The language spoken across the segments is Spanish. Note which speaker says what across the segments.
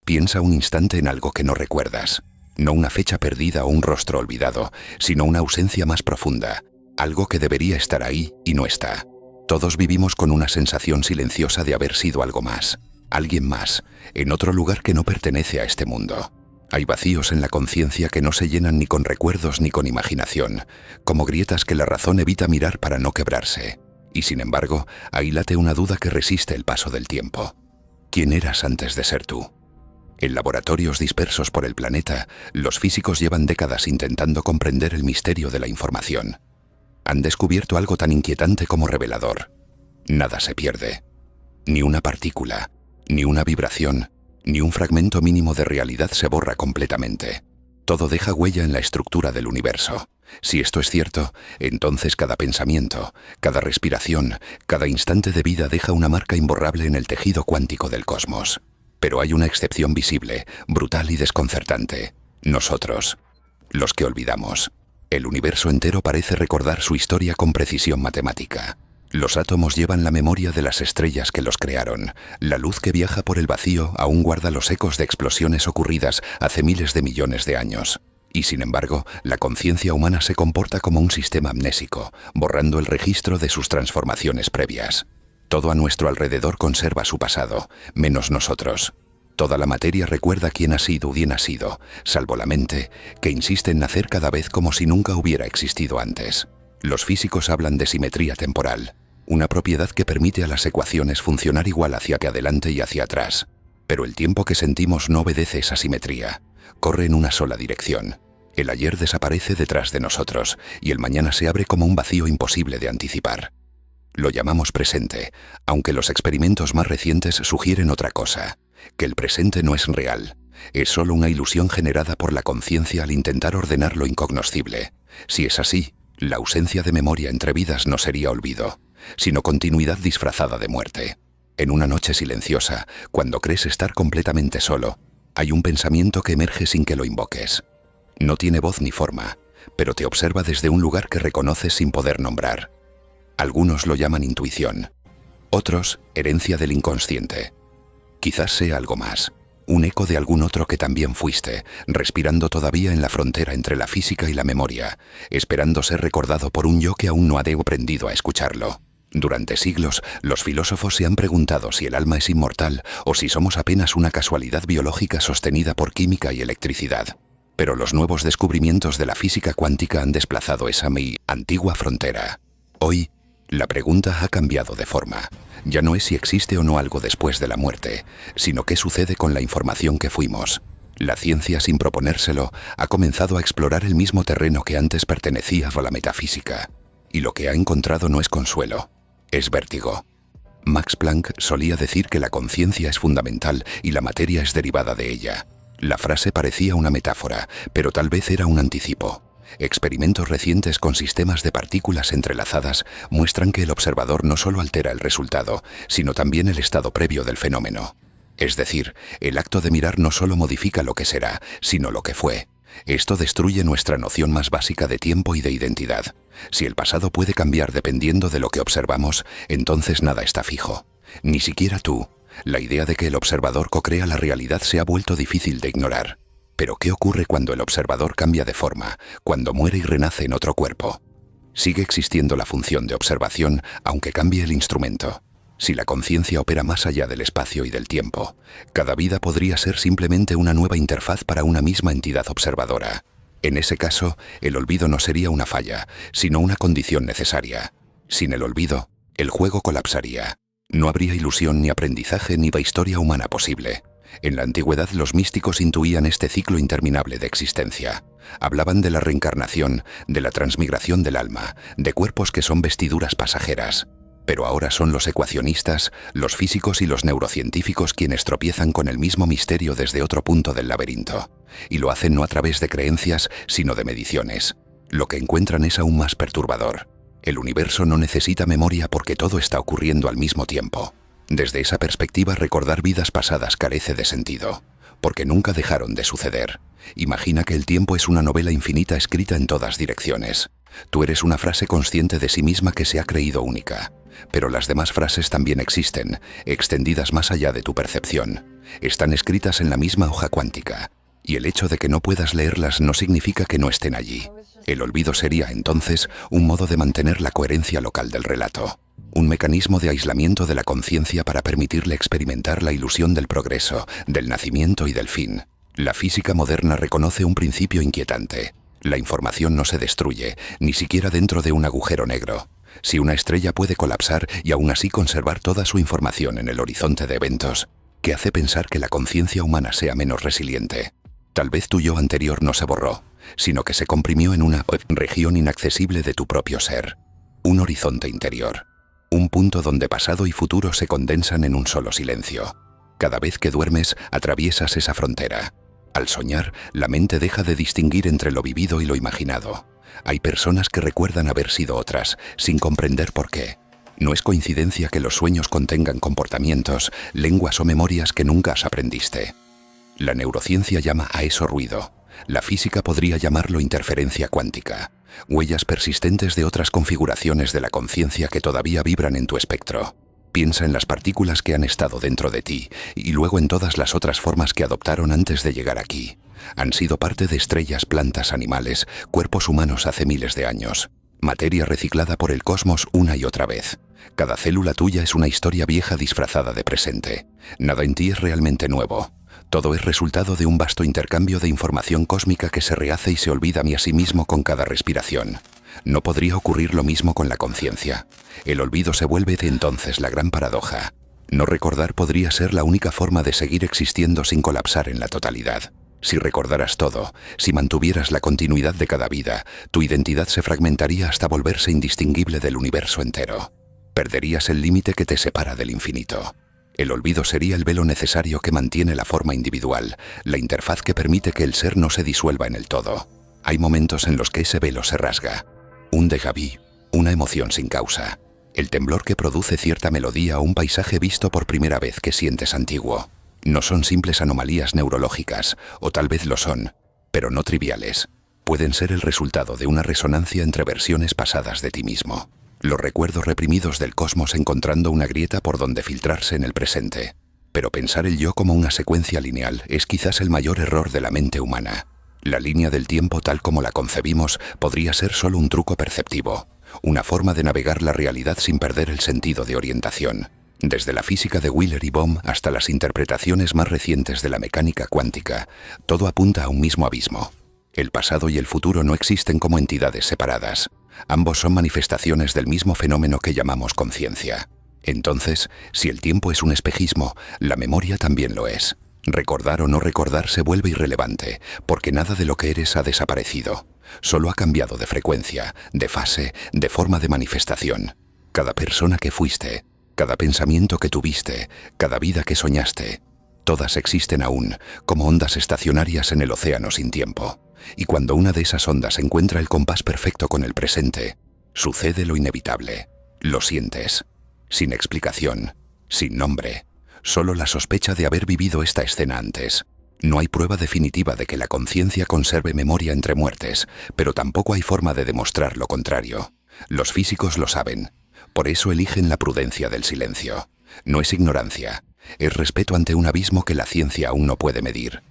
Speaker 1: Piensa un instante en algo que no recuerdas. No una fecha perdida o un rostro olvidado, sino una ausencia más profunda. Algo que debería estar ahí y no está. Todos vivimos con una sensación silenciosa de haber sido algo más. Alguien más, en otro lugar que no pertenece a este mundo. Hay vacíos en la conciencia que no se llenan ni con recuerdos ni con imaginación, como grietas que la razón evita mirar para no quebrarse. Y sin embargo, ahí late una duda que resiste el paso del tiempo. ¿Quién eras antes de ser tú? En laboratorios dispersos por el planeta, los físicos llevan décadas intentando comprender el misterio de la información. Han descubierto algo tan inquietante como revelador. Nada se pierde. Ni una partícula, ni una vibración, ni un fragmento mínimo de realidad se borra completamente. Todo deja huella en la estructura del universo. Si esto es cierto, entonces cada pensamiento, cada respiración, cada instante de vida deja una marca imborrable en el tejido cuántico del cosmos. Pero hay una excepción visible, brutal y desconcertante. Nosotros, los que olvidamos. El universo entero parece recordar su historia con precisión matemática. Los átomos llevan la memoria de las estrellas que los crearon. La luz que viaja por el vacío aún guarda los ecos de explosiones ocurridas hace miles de millones de años. Y sin embargo, la conciencia humana se comporta como un sistema amnésico, borrando el registro de sus transformaciones previas. Todo a nuestro alrededor conserva su pasado, menos nosotros. Toda la materia recuerda quién ha sido y quién ha sido, salvo la mente, que insiste en nacer cada vez como si nunca hubiera existido antes. Los físicos hablan de simetría temporal, una propiedad que permite a las ecuaciones funcionar igual hacia adelante y hacia atrás. Pero el tiempo que sentimos no obedece esa simetría, corre en una sola dirección. El ayer desaparece detrás de nosotros y el mañana se abre como un vacío imposible de anticipar. Lo llamamos presente, aunque los experimentos más recientes sugieren otra cosa, que el presente no es real, es solo una ilusión generada por la conciencia al intentar ordenar lo incognoscible. Si es así, la ausencia de memoria entre vidas no sería olvido, sino continuidad disfrazada de muerte. En una noche silenciosa, cuando crees estar completamente solo, hay un pensamiento que emerge sin que lo invoques. No tiene voz ni forma, pero te observa desde un lugar que reconoces sin poder nombrar. Algunos lo llaman intuición, otros herencia del inconsciente. Quizás sea algo más, un eco de algún otro que también fuiste, respirando todavía en la frontera entre la física y la memoria, esperando ser recordado por un yo que aún no ha aprendido a escucharlo. Durante siglos, los filósofos se han preguntado si el alma es inmortal o si somos apenas una casualidad biológica sostenida por química y electricidad. Pero los nuevos descubrimientos de la física cuántica han desplazado esa antigua frontera. Hoy, la pregunta ha cambiado de forma. Ya no es si existe o no algo después de la muerte, sino qué sucede con la información que fuimos. La ciencia, sin proponérselo, ha comenzado a explorar el mismo terreno que antes pertenecía a la metafísica. Y lo que ha encontrado no es consuelo, es vértigo. Max Planck solía decir que la conciencia es fundamental y la materia es derivada de ella. La frase parecía una metáfora, pero tal vez era un anticipo. Experimentos recientes con sistemas de partículas entrelazadas muestran que el observador no solo altera el resultado, sino también el estado previo del fenómeno. Es decir, el acto de mirar no solo modifica lo que será, sino lo que fue. Esto destruye nuestra noción más básica de tiempo y de identidad. Si el pasado puede cambiar dependiendo de lo que observamos, entonces nada está fijo. Ni siquiera tú. La idea de que el observador co-crea la realidad se ha vuelto difícil de ignorar. Pero ¿qué ocurre cuando el observador cambia de forma, cuando muere y renace en otro cuerpo? Sigue existiendo la función de observación, aunque cambie el instrumento. Si la conciencia opera más allá del espacio y del tiempo, cada vida podría ser simplemente una nueva interfaz para una misma entidad observadora. En ese caso, el olvido no sería una falla, sino una condición necesaria. Sin el olvido, el juego colapsaría. No habría ilusión ni aprendizaje ni historia humana posible. En la antigüedad los místicos intuían este ciclo interminable de existencia. Hablaban de la reencarnación, de la transmigración del alma, de cuerpos que son vestiduras pasajeras. Pero ahora son los ecuacionistas, los físicos y los neurocientíficos quienes tropiezan con el mismo misterio desde otro punto del laberinto. Y lo hacen no a través de creencias, sino de mediciones. Lo que encuentran es aún más perturbador. El universo no necesita memoria porque todo está ocurriendo al mismo tiempo. Desde esa perspectiva, recordar vidas pasadas carece de sentido, porque nunca dejaron de suceder. Imagina que el tiempo es una novela infinita escrita en todas direcciones. Tú eres una frase consciente de sí misma que se ha creído única. Pero las demás frases también existen, extendidas más allá de tu percepción. Están escritas en la misma hoja cuántica. Y el hecho de que no puedas leerlas no significa que no estén allí. El olvido sería, entonces, un modo de mantener la coherencia local del relato. Un mecanismo de aislamiento de la conciencia para permitirle experimentar la ilusión del progreso, del nacimiento y del fin. La física moderna reconoce un principio inquietante. La información no se destruye, ni siquiera dentro de un agujero negro. Si una estrella puede colapsar y aún así conservar toda su información en el horizonte de eventos, ¿qué hace pensar que la conciencia humana sea menos resiliente? Tal vez tu yo anterior no se borró, sino que se comprimió en una región inaccesible de tu propio ser. Un horizonte interior. Un punto donde pasado y futuro se condensan en un solo silencio. Cada vez que duermes, atraviesas esa frontera. Al soñar, la mente deja de distinguir entre lo vivido y lo imaginado. Hay personas que recuerdan haber sido otras, sin comprender por qué. No es coincidencia que los sueños contengan comportamientos, lenguas o memorias que nunca aprendiste. La neurociencia llama a eso ruido. La física podría llamarlo interferencia cuántica. Huellas persistentes de otras configuraciones de la conciencia que todavía vibran en tu espectro. Piensa en las partículas que han estado dentro de ti y luego en todas las otras formas que adoptaron antes de llegar aquí. Han sido parte de estrellas, plantas, animales, cuerpos humanos hace miles de años. Materia reciclada por el cosmos una y otra vez. Cada célula tuya es una historia vieja disfrazada de presente. Nada en ti es realmente nuevo. Todo es resultado de un vasto intercambio de información cósmica que se rehace y se olvida a sí mismo con cada respiración. No podría ocurrir lo mismo con la conciencia. El olvido se vuelve de entonces la gran paradoja. No recordar podría ser la única forma de seguir existiendo sin colapsar en la totalidad. Si recordaras todo, si mantuvieras la continuidad de cada vida, tu identidad se fragmentaría hasta volverse indistinguible del universo entero. Perderías el límite que te separa del infinito. El olvido sería el velo necesario que mantiene la forma individual, la interfaz que permite que el ser no se disuelva en el todo. Hay momentos en los que ese velo se rasga. Un déjà vu, una emoción sin causa. El temblor que produce cierta melodía o un paisaje visto por primera vez que sientes antiguo. No son simples anomalías neurológicas, o tal vez lo son, pero no triviales. Pueden ser el resultado de una resonancia entre versiones pasadas de ti mismo. Los recuerdos reprimidos del cosmos encontrando una grieta por donde filtrarse en el presente. Pero pensar el yo como una secuencia lineal es quizás el mayor error de la mente humana. La línea del tiempo tal como la concebimos podría ser solo un truco perceptivo, una forma de navegar la realidad sin perder el sentido de orientación. Desde la física de Wheeler y Bohm hasta las interpretaciones más recientes de la mecánica cuántica, todo apunta a un mismo abismo. El pasado y el futuro no existen como entidades separadas. Ambos son manifestaciones del mismo fenómeno que llamamos conciencia. Entonces, si el tiempo es un espejismo, la memoria también lo es. Recordar o no recordar se vuelve irrelevante, porque nada de lo que eres ha desaparecido. Solo ha cambiado de frecuencia, de fase, de forma de manifestación. Cada persona que fuiste, cada pensamiento que tuviste, cada vida que soñaste, todas existen aún, como ondas estacionarias en el océano sin tiempo. Y cuando una de esas ondas encuentra el compás perfecto con el presente, sucede lo inevitable. Lo sientes. Sin explicación, sin nombre. Solo la sospecha de haber vivido esta escena antes. No hay prueba definitiva de que la conciencia conserve memoria entre muertes, pero tampoco hay forma de demostrar lo contrario. Los físicos lo saben. Por eso eligen la prudencia del silencio. No es ignorancia, es respeto ante un abismo que la ciencia aún no puede medir.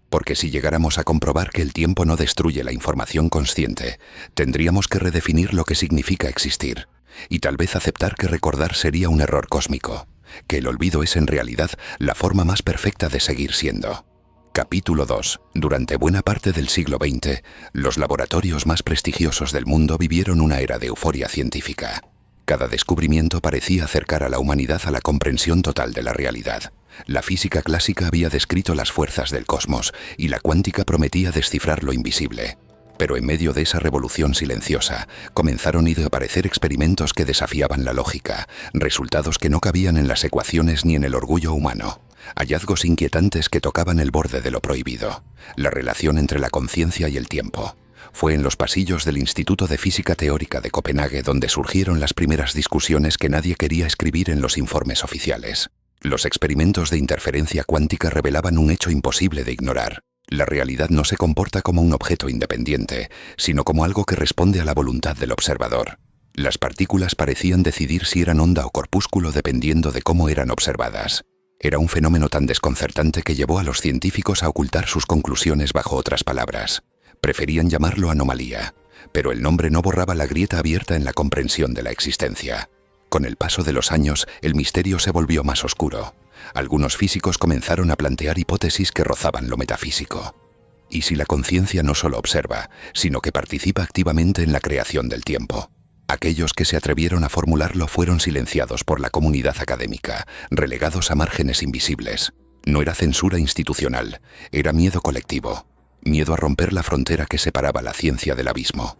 Speaker 1: Porque si llegáramos a comprobar que el tiempo no destruye la información consciente, tendríamos que redefinir lo que significa existir, y tal vez aceptar que recordar sería un error cósmico, que el olvido es en realidad la forma más perfecta de seguir siendo. Capítulo 2. Durante buena parte del siglo XX, los laboratorios más prestigiosos del mundo vivieron una era de euforia científica. Cada descubrimiento parecía acercar a la humanidad a la comprensión total de la realidad. La física clásica había descrito las fuerzas del cosmos y la cuántica prometía descifrar lo invisible. Pero en medio de esa revolución silenciosa, comenzaron a aparecer experimentos que desafiaban la lógica, resultados que no cabían en las ecuaciones ni en el orgullo humano, hallazgos inquietantes que tocaban el borde de lo prohibido, la relación entre la conciencia y el tiempo. Fue en los pasillos del Instituto de Física Teórica de Copenhague donde surgieron las primeras discusiones que nadie quería escribir en los informes oficiales. Los experimentos de interferencia cuántica revelaban un hecho imposible de ignorar. La realidad no se comporta como un objeto independiente, sino como algo que responde a la voluntad del observador. Las partículas parecían decidir si eran onda o corpúsculo dependiendo de cómo eran observadas. Era un fenómeno tan desconcertante que llevó a los científicos a ocultar sus conclusiones bajo otras palabras. Preferían llamarlo anomalía, pero el nombre no borraba la grieta abierta en la comprensión de la existencia. Con el paso de los años, el misterio se volvió más oscuro. Algunos físicos comenzaron a plantear hipótesis que rozaban lo metafísico. ¿Y si la conciencia no solo observa, sino que participa activamente en la creación del tiempo? Aquellos que se atrevieron a formularlo fueron silenciados por la comunidad académica, relegados a márgenes invisibles. No era censura institucional, era miedo colectivo. Miedo a romper la frontera que separaba la ciencia del abismo.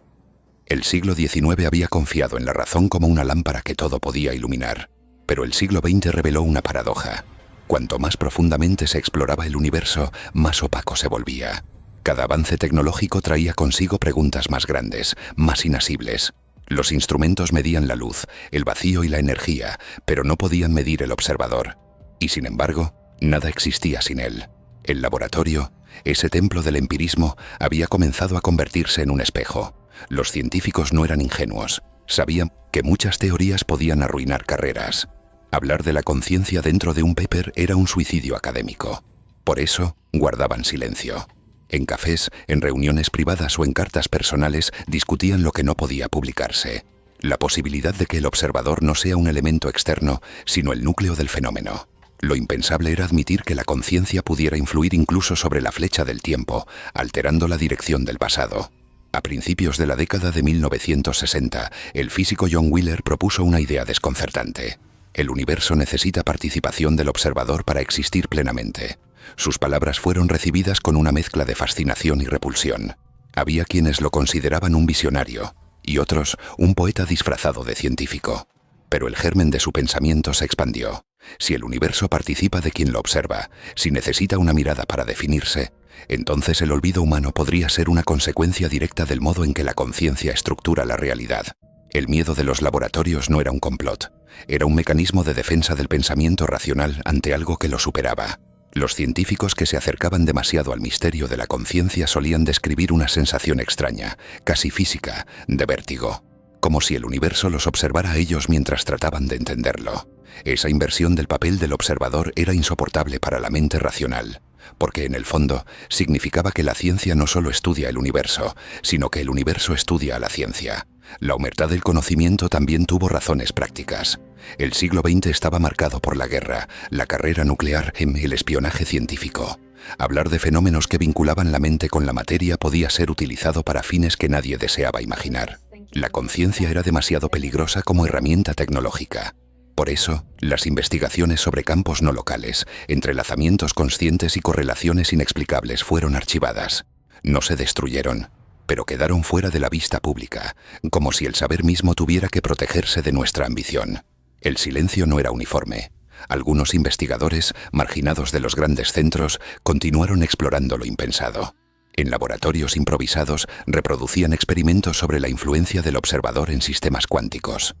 Speaker 1: El siglo XIX había confiado en la razón como una lámpara que todo podía iluminar. Pero el siglo XX reveló una paradoja. Cuanto más profundamente se exploraba el universo, más opaco se volvía. Cada avance tecnológico traía consigo preguntas más grandes, más inasibles. Los instrumentos medían la luz, el vacío y la energía, pero no podían medir el observador. Y sin embargo, nada existía sin él. El laboratorio, ese templo del empirismo, había comenzado a convertirse en un espejo. Los científicos no eran ingenuos. Sabían que muchas teorías podían arruinar carreras. Hablar de la conciencia dentro de un paper era un suicidio académico. Por eso, guardaban silencio. En cafés, en reuniones privadas o en cartas personales discutían lo que no podía publicarse. La posibilidad de que el observador no sea un elemento externo, sino el núcleo del fenómeno. Lo impensable era admitir que la conciencia pudiera influir incluso sobre la flecha del tiempo, alterando la dirección del pasado. A principios de la década de 1960, el físico John Wheeler propuso una idea desconcertante. El universo necesita participación del observador para existir plenamente. Sus palabras fueron recibidas con una mezcla de fascinación y repulsión. Había quienes lo consideraban un visionario, y otros un poeta disfrazado de científico. Pero el germen de su pensamiento se expandió. Si el universo participa de quien lo observa, si necesita una mirada para definirse, entonces el olvido humano podría ser una consecuencia directa del modo en que la conciencia estructura la realidad. El miedo de los laboratorios no era un complot, era un mecanismo de defensa del pensamiento racional ante algo que lo superaba. Los científicos que se acercaban demasiado al misterio de la conciencia solían describir una sensación extraña, casi física, de vértigo, como si el universo los observara a ellos mientras trataban de entenderlo. Esa inversión del papel del observador era insoportable para la mente racional, porque en el fondo significaba que la ciencia no solo estudia el universo, sino que el universo estudia a la ciencia. La omertad del conocimiento también tuvo razones prácticas. El siglo XX estaba marcado por la guerra, la carrera nuclear y el espionaje científico. Hablar de fenómenos que vinculaban la mente con la materia podía ser utilizado para fines que nadie deseaba imaginar. La conciencia era demasiado peligrosa como herramienta tecnológica. Por eso, las investigaciones sobre campos no locales, entrelazamientos conscientes y correlaciones inexplicables fueron archivadas. No se destruyeron, pero quedaron fuera de la vista pública, como si el saber mismo tuviera que protegerse de nuestra ambición. El silencio no era uniforme. Algunos investigadores, marginados de los grandes centros, continuaron explorando lo impensado. En laboratorios improvisados, reproducían experimentos sobre la influencia del observador en sistemas cuánticos.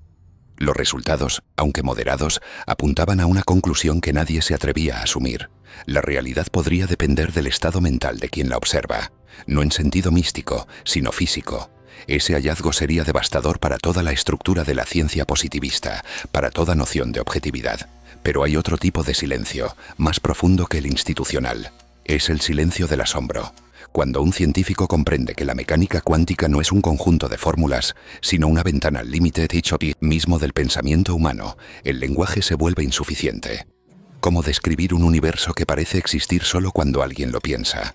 Speaker 1: Los resultados, aunque moderados, apuntaban a una conclusión que nadie se atrevía a asumir. La realidad podría depender del estado mental de quien la observa, no en sentido místico, sino físico. Ese hallazgo sería devastador para toda la estructura de la ciencia positivista, para toda noción de objetividad. Pero hay otro tipo de silencio, más profundo que el institucional. Es el silencio del asombro. Cuando un científico comprende que la mecánica cuántica no es un conjunto de fórmulas, sino una ventana al límite mismo del pensamiento humano, el lenguaje se vuelve insuficiente. ¿Cómo describir un universo que parece existir solo cuando alguien lo piensa?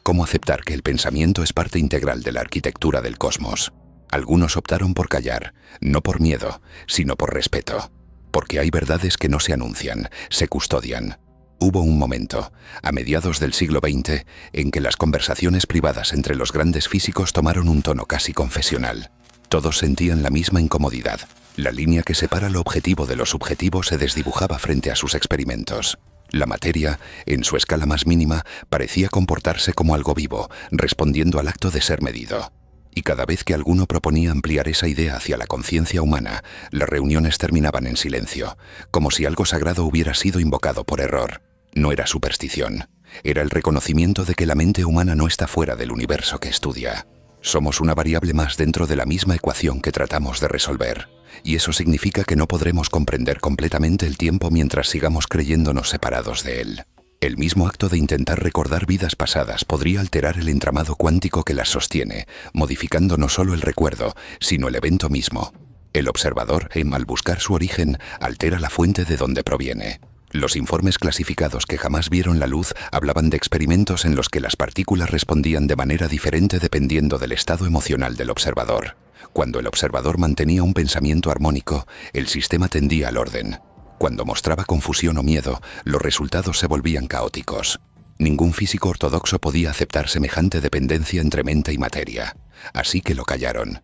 Speaker 1: ¿Cómo aceptar que el pensamiento es parte integral de la arquitectura del cosmos? Algunos optaron por callar, no por miedo, sino por respeto. Porque hay verdades que no se anuncian, se custodian. Hubo un momento, a mediados del siglo XX, en que las conversaciones privadas entre los grandes físicos tomaron un tono casi confesional. Todos sentían la misma incomodidad. La línea que separa lo objetivo de lo subjetivo se desdibujaba frente a sus experimentos. La materia, en su escala más mínima, parecía comportarse como algo vivo, respondiendo al acto de ser medido. Y cada vez que alguno proponía ampliar esa idea hacia la conciencia humana, las reuniones terminaban en silencio, como si algo sagrado hubiera sido invocado por error. No era superstición. Era el reconocimiento de que la mente humana no está fuera del universo que estudia. Somos una variable más dentro de la misma ecuación que tratamos de resolver. Y eso significa que no podremos comprender completamente el tiempo mientras sigamos creyéndonos separados de él. El mismo acto de intentar recordar vidas pasadas podría alterar el entramado cuántico que las sostiene, modificando no solo el recuerdo, sino el evento mismo. El observador, al buscar su origen, altera la fuente de donde proviene. Los informes clasificados que jamás vieron la luz hablaban de experimentos en los que las partículas respondían de manera diferente dependiendo del estado emocional del observador. Cuando el observador mantenía un pensamiento armónico, el sistema tendía al orden. Cuando mostraba confusión o miedo, los resultados se volvían caóticos. Ningún físico ortodoxo podía aceptar semejante dependencia entre mente y materia. Así que lo callaron.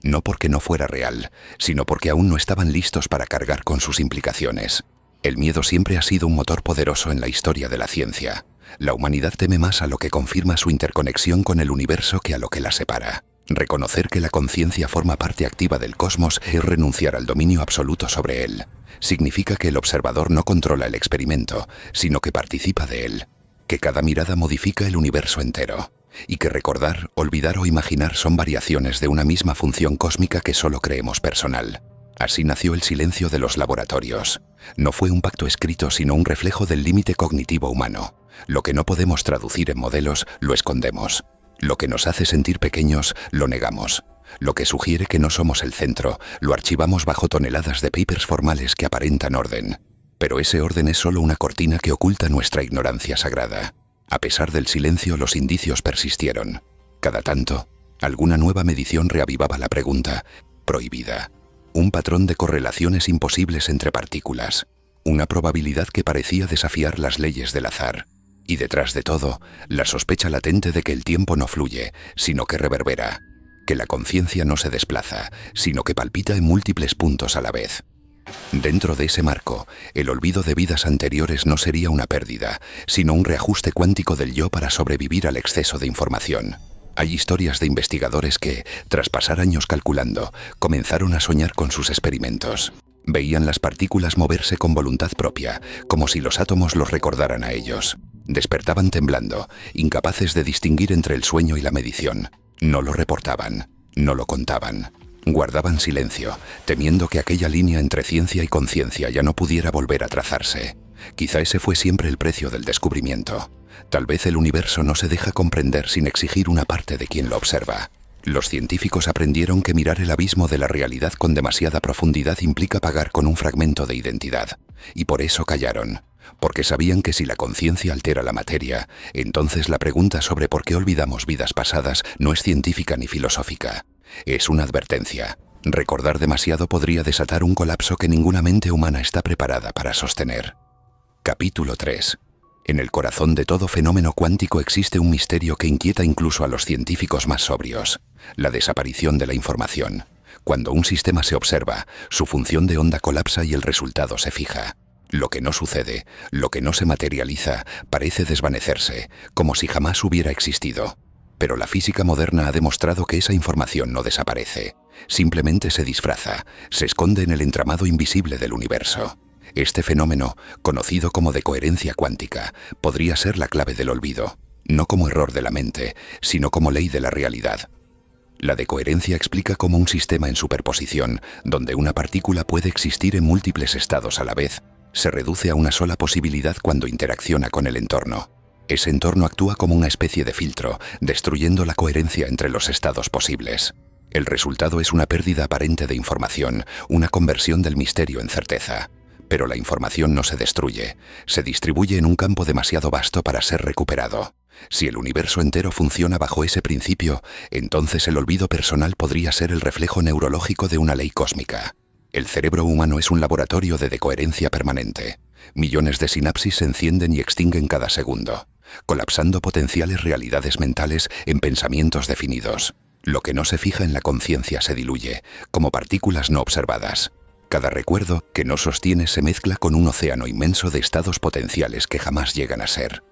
Speaker 1: No porque no fuera real, sino porque aún no estaban listos para cargar con sus implicaciones. El miedo siempre ha sido un motor poderoso en la historia de la ciencia. La humanidad teme más a lo que confirma su interconexión con el universo que a lo que la separa. Reconocer que la conciencia forma parte activa del cosmos es renunciar al dominio absoluto sobre él. Significa que el observador no controla el experimento, sino que participa de él. Que cada mirada modifica el universo entero. Y que recordar, olvidar o imaginar son variaciones de una misma función cósmica que solo creemos personal. Así nació el silencio de los laboratorios. No fue un pacto escrito, sino un reflejo del límite cognitivo humano. Lo que no podemos traducir en modelos, lo escondemos. Lo que nos hace sentir pequeños, lo negamos. Lo que sugiere que no somos el centro, lo archivamos bajo toneladas de papers formales que aparentan orden. Pero ese orden es solo una cortina que oculta nuestra ignorancia sagrada. A pesar del silencio, los indicios persistieron. Cada tanto, alguna nueva medición reavivaba la pregunta, prohibida. Un patrón de correlaciones imposibles entre partículas. Una probabilidad que parecía desafiar las leyes del azar. Y detrás de todo, la sospecha latente de que el tiempo no fluye, sino que reverbera. Que la conciencia no se desplaza, sino que palpita en múltiples puntos a la vez. Dentro de ese marco, el olvido de vidas anteriores no sería una pérdida, sino un reajuste cuántico del yo para sobrevivir al exceso de información. Hay historias de investigadores que, tras pasar años calculando, comenzaron a soñar con sus experimentos. Veían las partículas moverse con voluntad propia, como si los átomos los recordaran a ellos. Despertaban temblando, incapaces de distinguir entre el sueño y la medición. No lo reportaban, no lo contaban. Guardaban silencio, temiendo que aquella línea entre ciencia y conciencia ya no pudiera volver a trazarse. Quizá ese fue siempre el precio del descubrimiento. Tal vez el universo no se deja comprender sin exigir una parte de quien lo observa. Los científicos aprendieron que mirar el abismo de la realidad con demasiada profundidad implica pagar con un fragmento de identidad. Y por eso callaron. Porque sabían que si la conciencia altera la materia, entonces la pregunta sobre por qué olvidamos vidas pasadas no es científica ni filosófica. Es una advertencia. Recordar demasiado podría desatar un colapso que ninguna mente humana está preparada para sostener. Capítulo 3. En el corazón de todo fenómeno cuántico existe un misterio que inquieta incluso a los científicos más sobrios: la desaparición de la información. Cuando un sistema se observa, su función de onda colapsa y el resultado se fija. Lo que no sucede, lo que no se materializa, parece desvanecerse, como si jamás hubiera existido. Pero la física moderna ha demostrado que esa información no desaparece. Simplemente se disfraza, se esconde en el entramado invisible del universo. Este fenómeno, conocido como decoherencia cuántica, podría ser la clave del olvido, no como error de la mente, sino como ley de la realidad. La decoherencia explica cómo un sistema en superposición, donde una partícula puede existir en múltiples estados a la vez, se reduce a una sola posibilidad cuando interacciona con el entorno. Ese entorno actúa como una especie de filtro, destruyendo la coherencia entre los estados posibles. El resultado es una pérdida aparente de información, una conversión del misterio en certeza. Pero la información no se destruye, se distribuye en un campo demasiado vasto para ser recuperado. Si el universo entero funciona bajo ese principio, entonces el olvido personal podría ser el reflejo neurológico de una ley cósmica. El cerebro humano es un laboratorio de decoherencia permanente. Millones de sinapsis se encienden y extinguen cada segundo, colapsando potenciales realidades mentales en pensamientos definidos. Lo que no se fija en la conciencia se diluye, como partículas no observadas. Cada recuerdo que no sostiene se mezcla con un océano inmenso de estados potenciales que jamás llegan a ser.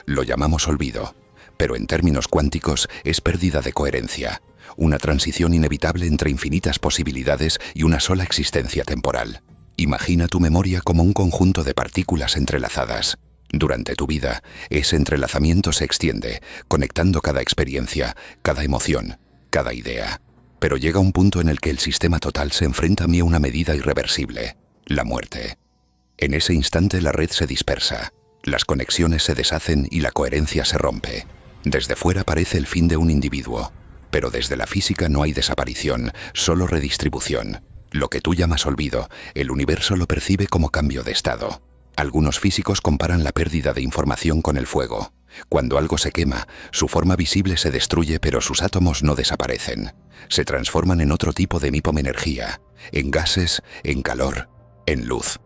Speaker 1: Lo llamamos olvido, pero en términos cuánticos es pérdida de coherencia, una transición inevitable entre infinitas posibilidades y una sola existencia temporal. Imagina tu memoria como un conjunto de partículas entrelazadas. Durante tu vida, ese entrelazamiento se extiende, conectando cada experiencia, cada emoción, cada idea. Pero llega un punto en el que el sistema total se enfrenta a una medida irreversible: la muerte. En ese instante la red se dispersa, las conexiones se deshacen y la coherencia se rompe. Desde fuera parece el fin de un individuo, pero desde la física no hay desaparición, solo redistribución. Lo que tú llamas olvido, el universo lo percibe como cambio de estado. Algunos físicos comparan la pérdida de información con el fuego. Cuando algo se quema, su forma visible se destruye, pero sus átomos no desaparecen. Se transforman en otro tipo de energía, en gases, en calor, en luz.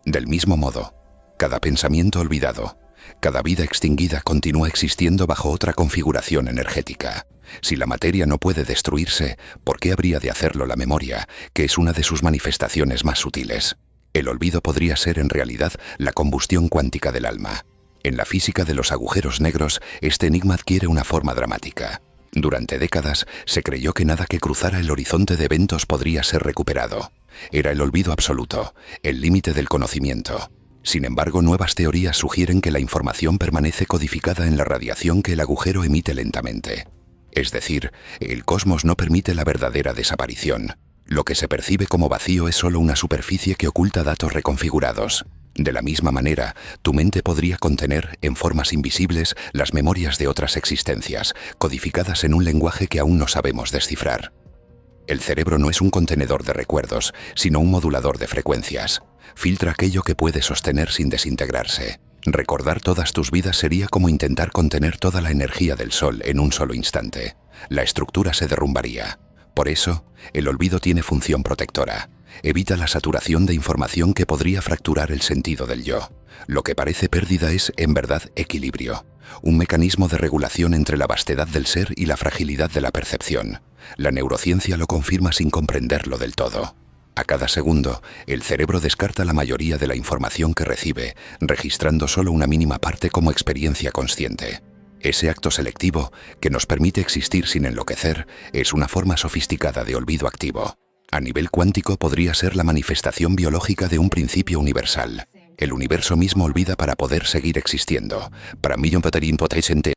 Speaker 1: Del mismo modo, cada pensamiento olvidado, cada vida extinguida continúa existiendo bajo otra configuración energética. Si la materia no puede destruirse, ¿por qué habría de hacerlo la memoria, que es una de sus manifestaciones más sutiles? El olvido podría ser en realidad la combustión cuántica del alma. En la física de los agujeros negros, este enigma adquiere una forma dramática. Durante décadas se creyó que nada que cruzara el horizonte de eventos podría ser recuperado. Era el olvido absoluto, el límite del conocimiento. Sin embargo, nuevas teorías sugieren que la información permanece codificada en la radiación que el agujero emite lentamente. Es decir, el cosmos no permite la verdadera desaparición. Lo que se percibe como vacío es solo una superficie que oculta datos reconfigurados. De la misma manera, tu mente podría contener, en formas invisibles, las memorias de otras existencias, codificadas en un lenguaje que aún no sabemos descifrar. El cerebro no es un contenedor de recuerdos, sino un modulador de frecuencias. Filtra aquello que puede sostener sin desintegrarse. Recordar todas tus vidas sería como intentar contener toda la energía del sol en un solo instante. La estructura se derrumbaría. Por eso, el olvido tiene función protectora. Evita la saturación de información que podría fracturar el sentido del yo. Lo que parece pérdida es, en verdad, equilibrio. Un mecanismo de regulación entre la vastedad del ser y la fragilidad de la percepción. La neurociencia lo confirma sin comprenderlo del todo. A cada segundo, el cerebro descarta la mayoría de la información que recibe, registrando solo una mínima parte como experiencia consciente. Ese acto selectivo, que nos permite existir sin enloquecer, es una forma sofisticada de olvido activo. A nivel cuántico podría ser la manifestación biológica de un principio universal. El universo mismo olvida para poder seguir existiendo, para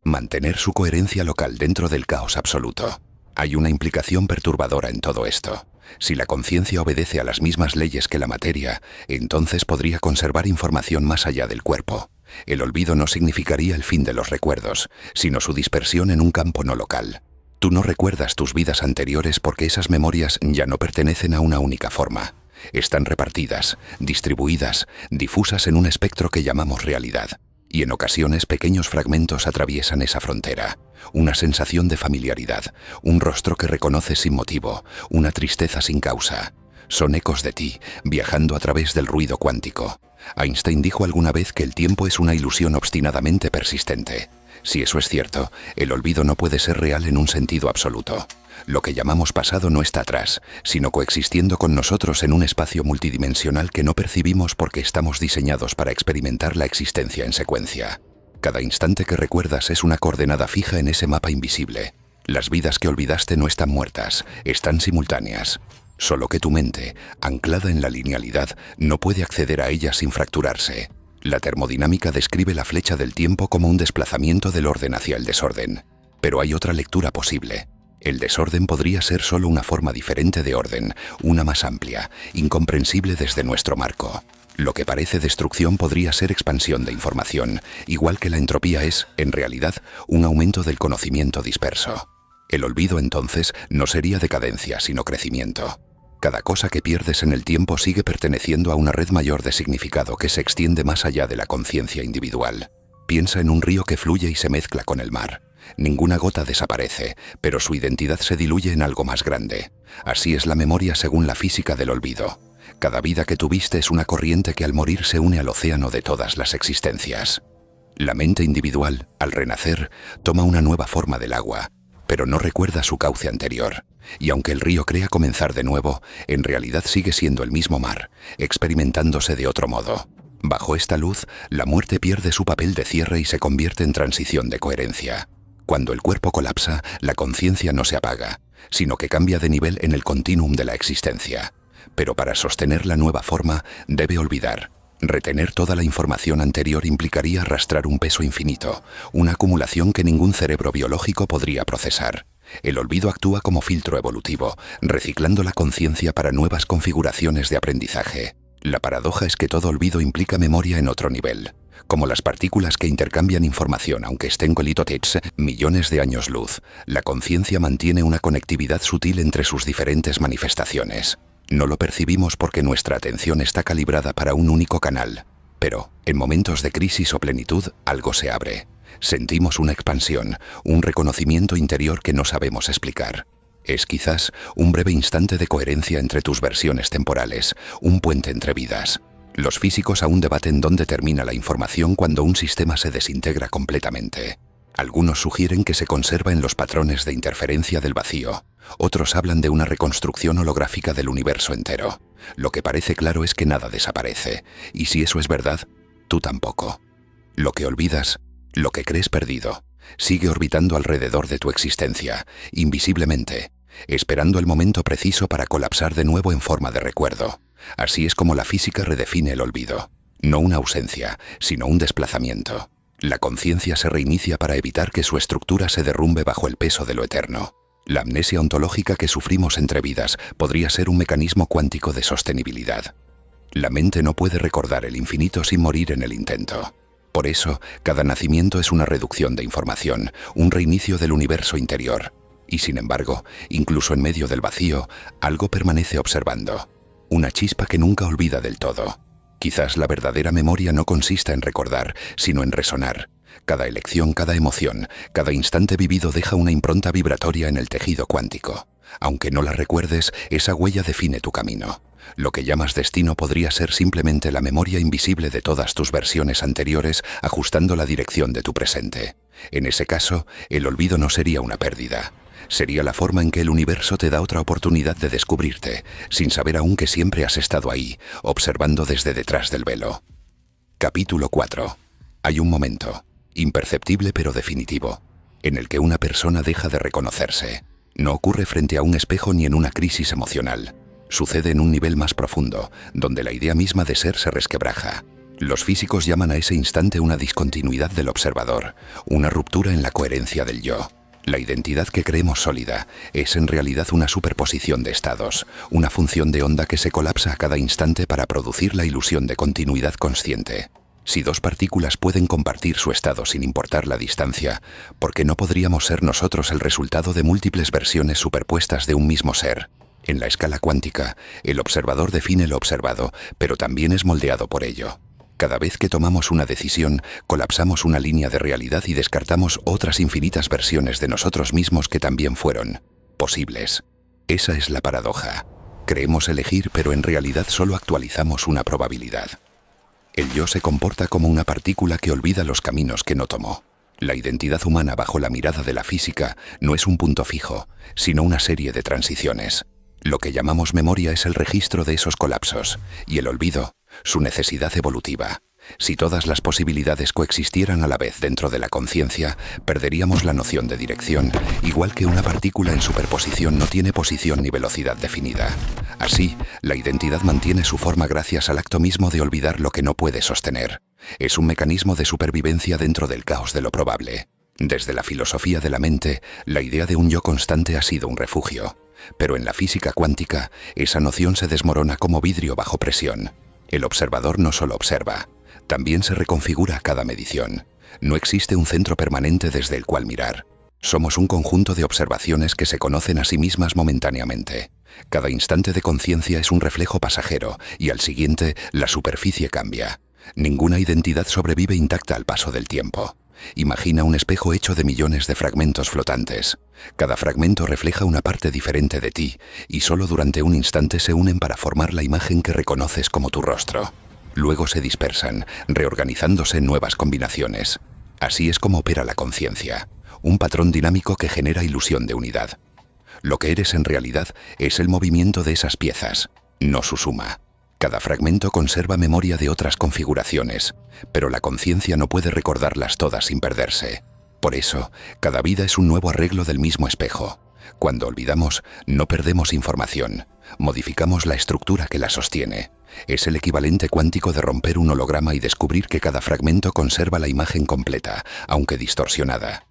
Speaker 1: mantener su coherencia local dentro del caos absoluto. Hay una implicación perturbadora en todo esto. Si la conciencia obedece a las mismas leyes que la materia, entonces podría conservar información más allá del cuerpo. El olvido no significaría el fin de los recuerdos, sino su dispersión en un campo no local. Tú no recuerdas tus vidas anteriores porque esas memorias ya no pertenecen a una única forma. Están repartidas, distribuidas, difusas en un espectro que llamamos realidad. Y en ocasiones pequeños fragmentos atraviesan esa frontera. Una sensación de familiaridad, un rostro que reconoces sin motivo, una tristeza sin causa. Son ecos de ti, viajando a través del ruido cuántico. Einstein dijo alguna vez que el tiempo es una ilusión obstinadamente persistente. Si eso es cierto, el olvido no puede ser real en un sentido absoluto. Lo que llamamos pasado no está atrás, sino coexistiendo con nosotros en un espacio multidimensional que no percibimos porque estamos diseñados para experimentar la existencia en secuencia. Cada instante que recuerdas es una coordenada fija en ese mapa invisible. Las vidas que olvidaste no están muertas, están simultáneas. Solo que tu mente, anclada en la linealidad, no puede acceder a ellas sin fracturarse. La termodinámica describe la flecha del tiempo como un desplazamiento del orden hacia el desorden. Pero hay otra lectura posible. El desorden podría ser solo una forma diferente de orden, una más amplia, incomprensible desde nuestro marco. Lo que parece destrucción podría ser expansión de información, igual que la entropía es, en realidad, un aumento del conocimiento disperso. El olvido, entonces, no sería decadencia, sino crecimiento. Cada cosa que pierdes en el tiempo sigue perteneciendo a una red mayor de significado que se extiende más allá de la conciencia individual. Piensa en un río que fluye y se mezcla con el mar. Ninguna gota desaparece, pero su identidad se diluye en algo más grande. Así es la memoria según la física del olvido. Cada vida que tuviste es una corriente que al morir se une al océano de todas las existencias. La mente individual, al renacer, toma una nueva forma del agua, pero no recuerda su cauce anterior. Y aunque el río crea comenzar de nuevo, en realidad sigue siendo el mismo mar, experimentándose de otro modo. Bajo esta luz, la muerte pierde su papel de cierre y se convierte en transición de coherencia. Cuando el cuerpo colapsa, la conciencia no se apaga, sino que cambia de nivel en el continuum de la existencia. Pero para sostener la nueva forma, debe olvidar. Retener toda la información anterior implicaría arrastrar un peso infinito, una acumulación que ningún cerebro biológico podría procesar. El olvido actúa como filtro evolutivo, reciclando la conciencia para nuevas configuraciones de aprendizaje. La paradoja es que todo olvido implica memoria en otro nivel. Como las partículas que intercambian información aunque estén colitotes millones de años luz, la conciencia mantiene una conectividad sutil entre sus diferentes manifestaciones. No lo percibimos porque nuestra atención está calibrada para un único canal. Pero, en momentos de crisis o plenitud, algo se abre. Sentimos una expansión, un reconocimiento interior que no sabemos explicar. Es quizás un breve instante de coherencia entre tus versiones temporales, un puente entre vidas. Los físicos aún debaten dónde termina la información cuando un sistema se desintegra completamente. Algunos sugieren que se conserva en los patrones de interferencia del vacío. Otros hablan de una reconstrucción holográfica del universo entero. Lo que parece claro es que nada desaparece, y si eso es verdad, tú tampoco. Lo que olvidas, lo que crees perdido, sigue orbitando alrededor de tu existencia, invisiblemente, esperando el momento preciso para colapsar de nuevo en forma de recuerdo. Así es como la física redefine el olvido. No una ausencia, sino un desplazamiento. La conciencia se reinicia para evitar que su estructura se derrumbe bajo el peso de lo eterno. La amnesia ontológica que sufrimos entre vidas podría ser un mecanismo cuántico de sostenibilidad. La mente no puede recordar el infinito sin morir en el intento. Por eso, cada nacimiento es una reducción de información, un reinicio del universo interior. Y sin embargo, incluso en medio del vacío, algo permanece observando. Una chispa que nunca olvida del todo. Quizás la verdadera memoria no consista en recordar, sino en resonar. Cada elección, cada emoción, cada instante vivido deja una impronta vibratoria en el tejido cuántico. Aunque no la recuerdes, esa huella define tu camino. Lo que llamas destino podría ser simplemente la memoria invisible de todas tus versiones anteriores, ajustando la dirección de tu presente. En ese caso, el olvido no sería una pérdida. Sería la forma en que el universo te da otra oportunidad de descubrirte, sin saber aún que siempre has estado ahí, observando desde detrás del velo. Capítulo 4. Hay un momento, imperceptible pero definitivo, en el que una persona deja de reconocerse. No ocurre frente a un espejo ni en una crisis emocional. Sucede en un nivel más profundo, donde la idea misma de ser se resquebraja. Los físicos llaman a ese instante una discontinuidad del observador, una ruptura en la coherencia del yo. La identidad que creemos sólida es en realidad una superposición de estados, una función de onda que se colapsa a cada instante para producir la ilusión de continuidad consciente. Si dos partículas pueden compartir su estado sin importar la distancia, ¿por qué no podríamos ser nosotros el resultado de múltiples versiones superpuestas de un mismo ser? En la escala cuántica, el observador define lo observado, pero también es moldeado por ello. Cada vez que tomamos una decisión, colapsamos una línea de realidad y descartamos otras infinitas versiones de nosotros mismos que también fueron posibles. Esa es la paradoja. Creemos elegir, pero en realidad solo actualizamos una probabilidad. El yo se comporta como una partícula que olvida los caminos que no tomó. La identidad humana bajo la mirada de la física no es un punto fijo, sino una serie de transiciones. Lo que llamamos memoria es el registro de esos colapsos, y el olvido, su necesidad evolutiva. Si todas las posibilidades coexistieran a la vez dentro de la conciencia, perderíamos la noción de dirección, igual que una partícula en superposición no tiene posición ni velocidad definida. Así, la identidad mantiene su forma gracias al acto mismo de olvidar lo que no puede sostener. Es un mecanismo de supervivencia dentro del caos de lo probable. Desde la filosofía de la mente, la idea de un yo constante ha sido un refugio. Pero en la física cuántica, esa noción se desmorona como vidrio bajo presión. El observador no solo observa, también se reconfigura a cada medición. No existe un centro permanente desde el cual mirar. Somos un conjunto de observaciones que se conocen a sí mismas momentáneamente. Cada instante de conciencia es un reflejo pasajero y al siguiente la superficie cambia. Ninguna identidad sobrevive intacta al paso del tiempo. Imagina un espejo hecho de millones de fragmentos flotantes. Cada fragmento refleja una parte diferente de ti, y solo durante un instante se unen para formar la imagen que reconoces como tu rostro. Luego se dispersan, reorganizándose en nuevas combinaciones. Así es como opera la conciencia, un patrón dinámico que genera ilusión de unidad. Lo que eres en realidad es el movimiento de esas piezas, no su suma. Cada fragmento conserva memoria de otras configuraciones, pero la conciencia no puede recordarlas todas sin perderse. Por eso, cada vida es un nuevo arreglo del mismo espejo. Cuando olvidamos, no perdemos información, modificamos la estructura que la sostiene. Es el equivalente cuántico de romper un holograma y descubrir que cada fragmento conserva la imagen completa, aunque distorsionada.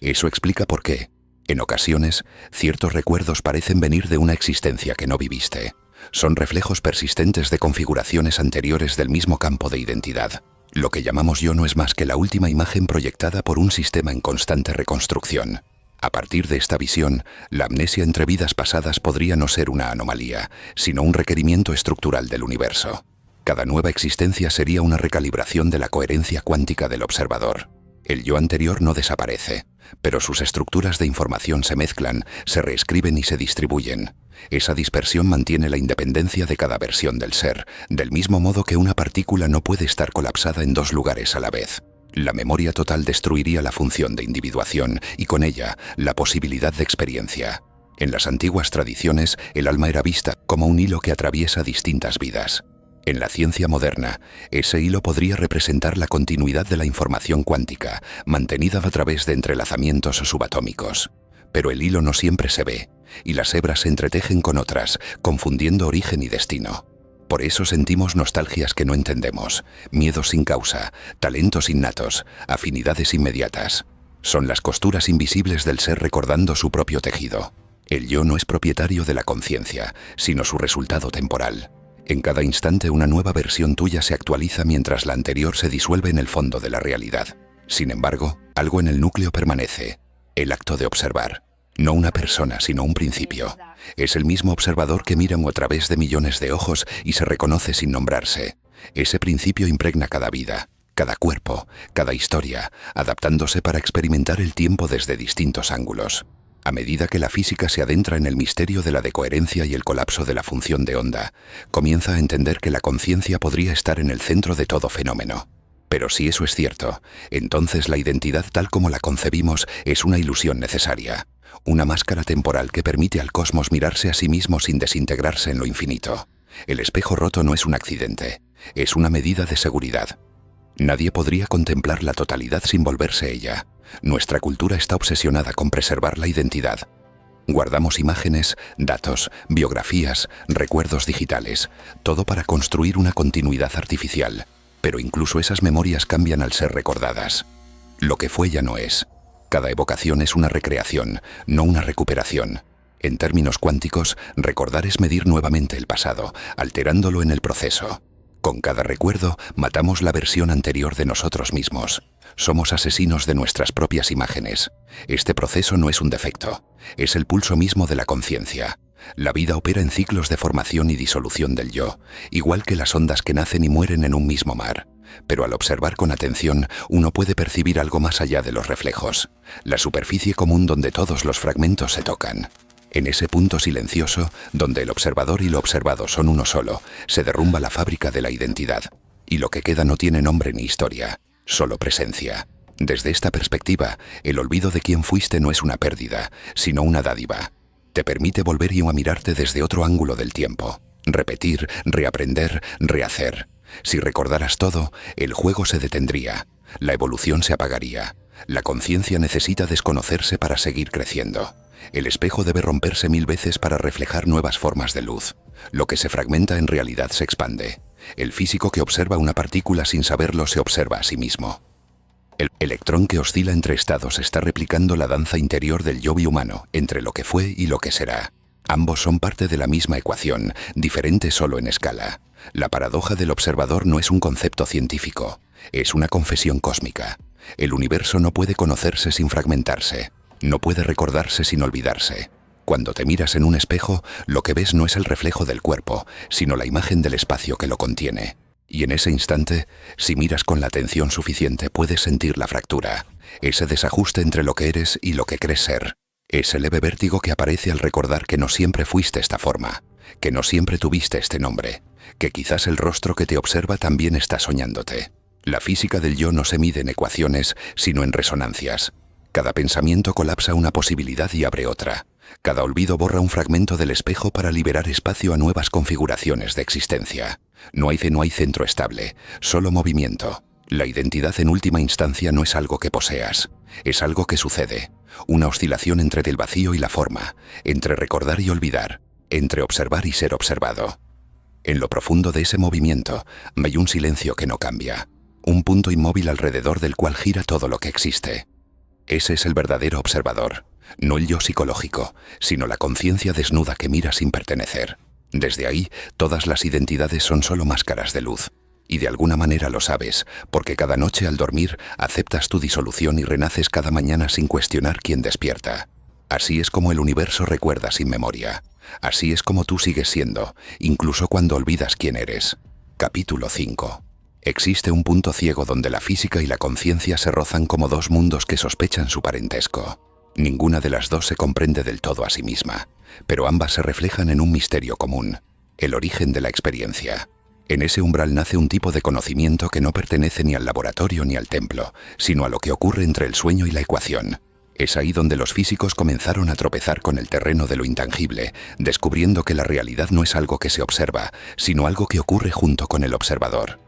Speaker 1: Eso explica por qué, en ocasiones, ciertos recuerdos parecen venir de una existencia que no viviste. Son reflejos persistentes de configuraciones anteriores del mismo campo de identidad. Lo que llamamos yo no es más que la última imagen proyectada por un sistema en constante reconstrucción. A partir de esta visión, la amnesia entre vidas pasadas podría no ser una anomalía, sino un requerimiento estructural del universo. Cada nueva existencia sería una recalibración de la coherencia cuántica del observador. El yo anterior no desaparece, pero sus estructuras de información se mezclan, se reescriben y se distribuyen. Esa dispersión mantiene la independencia de cada versión del ser, del mismo modo que una partícula no puede estar colapsada en dos lugares a la vez. La memoria total destruiría la función de individuación y con ella la posibilidad de experiencia. En las antiguas tradiciones, el alma era vista como un hilo que atraviesa distintas vidas. En la ciencia moderna, ese hilo podría representar la continuidad de la información cuántica, mantenida a través de entrelazamientos subatómicos. Pero el hilo no siempre se ve, y las hebras se entretejen con otras, confundiendo origen y destino. Por eso sentimos nostalgias que no entendemos, miedos sin causa, talentos innatos, afinidades inmediatas. Son las costuras invisibles del ser recordando su propio tejido. El yo no es propietario de la conciencia, sino su resultado temporal. En cada instante una nueva versión tuya se actualiza mientras la anterior se disuelve en el fondo de la realidad. Sin embargo, algo en el núcleo permanece, el acto de observar. No una persona, sino un principio. Es el mismo observador que mira a través de millones de ojos y se reconoce sin nombrarse. Ese principio impregna cada vida, cada cuerpo, cada historia, adaptándose para experimentar el tiempo desde distintos ángulos. A medida que la física se adentra en el misterio de la decoherencia y el colapso de la función de onda, comienza a entender que la conciencia podría estar en el centro de todo fenómeno. Pero si eso es cierto, entonces la identidad tal como la concebimos es una ilusión necesaria, una máscara temporal que permite al cosmos mirarse a sí mismo sin desintegrarse en lo infinito. El espejo roto no es un accidente, es una medida de seguridad. Nadie podría contemplar la totalidad sin volverse ella. Nuestra cultura está obsesionada con preservar la identidad. Guardamos imágenes, datos, biografías, recuerdos digitales, todo para construir una continuidad artificial. Pero incluso esas memorias cambian al ser recordadas. Lo que fue ya no es. Cada evocación es una recreación, no una recuperación. En términos cuánticos, recordar es medir nuevamente el pasado, alterándolo en el proceso. Con cada recuerdo, matamos la versión anterior de nosotros mismos. Somos asesinos de nuestras propias imágenes. Este proceso no es un defecto, es el pulso mismo de la conciencia. La vida opera en ciclos de formación y disolución del yo, igual que las ondas que nacen y mueren en un mismo mar. Pero al observar con atención, uno puede percibir algo más allá de los reflejos, la superficie común donde todos los fragmentos se tocan. En ese punto silencioso, donde el observador y lo observado son uno solo, se derrumba la fábrica de la identidad. Y lo que queda no tiene nombre ni historia, solo presencia. Desde esta perspectiva, el olvido de quién fuiste no es una pérdida, sino una dádiva. Te permite volver y a mirarte desde otro ángulo del tiempo. Repetir, reaprender, rehacer. Si recordaras todo, el juego se detendría, la evolución se apagaría. La conciencia necesita desconocerse para seguir creciendo. El espejo debe romperse 1000 veces para reflejar nuevas formas de luz. Lo que se fragmenta en realidad se expande. El físico que observa una partícula sin saberlo se observa a sí mismo. El electrón que oscila entre estados está replicando la danza interior del yo humano entre lo que fue y lo que será. Ambos son parte de la misma ecuación, diferentes solo en escala. La paradoja del observador no es un concepto científico, es una confesión cósmica. El universo no puede conocerse sin fragmentarse, no puede recordarse sin olvidarse. Cuando te miras en un espejo, lo que ves no es el reflejo del cuerpo, sino la imagen del espacio que lo contiene. Y en ese instante, si miras con la atención suficiente, puedes sentir la fractura, ese desajuste entre lo que eres y lo que crees ser. Ese leve vértigo que aparece al recordar que no siempre fuiste esta forma, que no siempre tuviste este nombre, que quizás el rostro que te observa también está soñándote. La física del yo no se mide en ecuaciones, sino en resonancias. Cada pensamiento colapsa una posibilidad y abre otra. Cada olvido borra un fragmento del espejo para liberar espacio a nuevas configuraciones de existencia. No hay centro estable, solo movimiento. La identidad en última instancia no es algo que poseas, es algo que sucede. Una oscilación entre el vacío y la forma, entre recordar y olvidar, entre observar y ser observado. En lo profundo de ese movimiento hay un silencio que no cambia, un punto inmóvil alrededor del cual gira todo lo que existe. Ese es el verdadero observador, no el yo psicológico, sino la conciencia desnuda que mira sin pertenecer. Desde ahí, todas las identidades son solo máscaras de luz. Y de alguna manera lo sabes, porque cada noche al dormir aceptas tu disolución y renaces cada mañana sin cuestionar quién despierta. Así es como el universo recuerda sin memoria. Así es como tú sigues siendo, incluso cuando olvidas quién eres. Capítulo 5. Existe un punto ciego donde la física y la conciencia se rozan como dos mundos que sospechan su parentesco. Ninguna de las dos se comprende del todo a sí misma, pero ambas se reflejan en un misterio común, el origen de la experiencia. En ese umbral nace un tipo de conocimiento que no pertenece ni al laboratorio ni al templo, sino a lo que ocurre entre el sueño y la ecuación. Es ahí donde los físicos comenzaron a tropezar con el terreno de lo intangible, descubriendo que la realidad no es algo que se observa, sino algo que ocurre junto con el observador.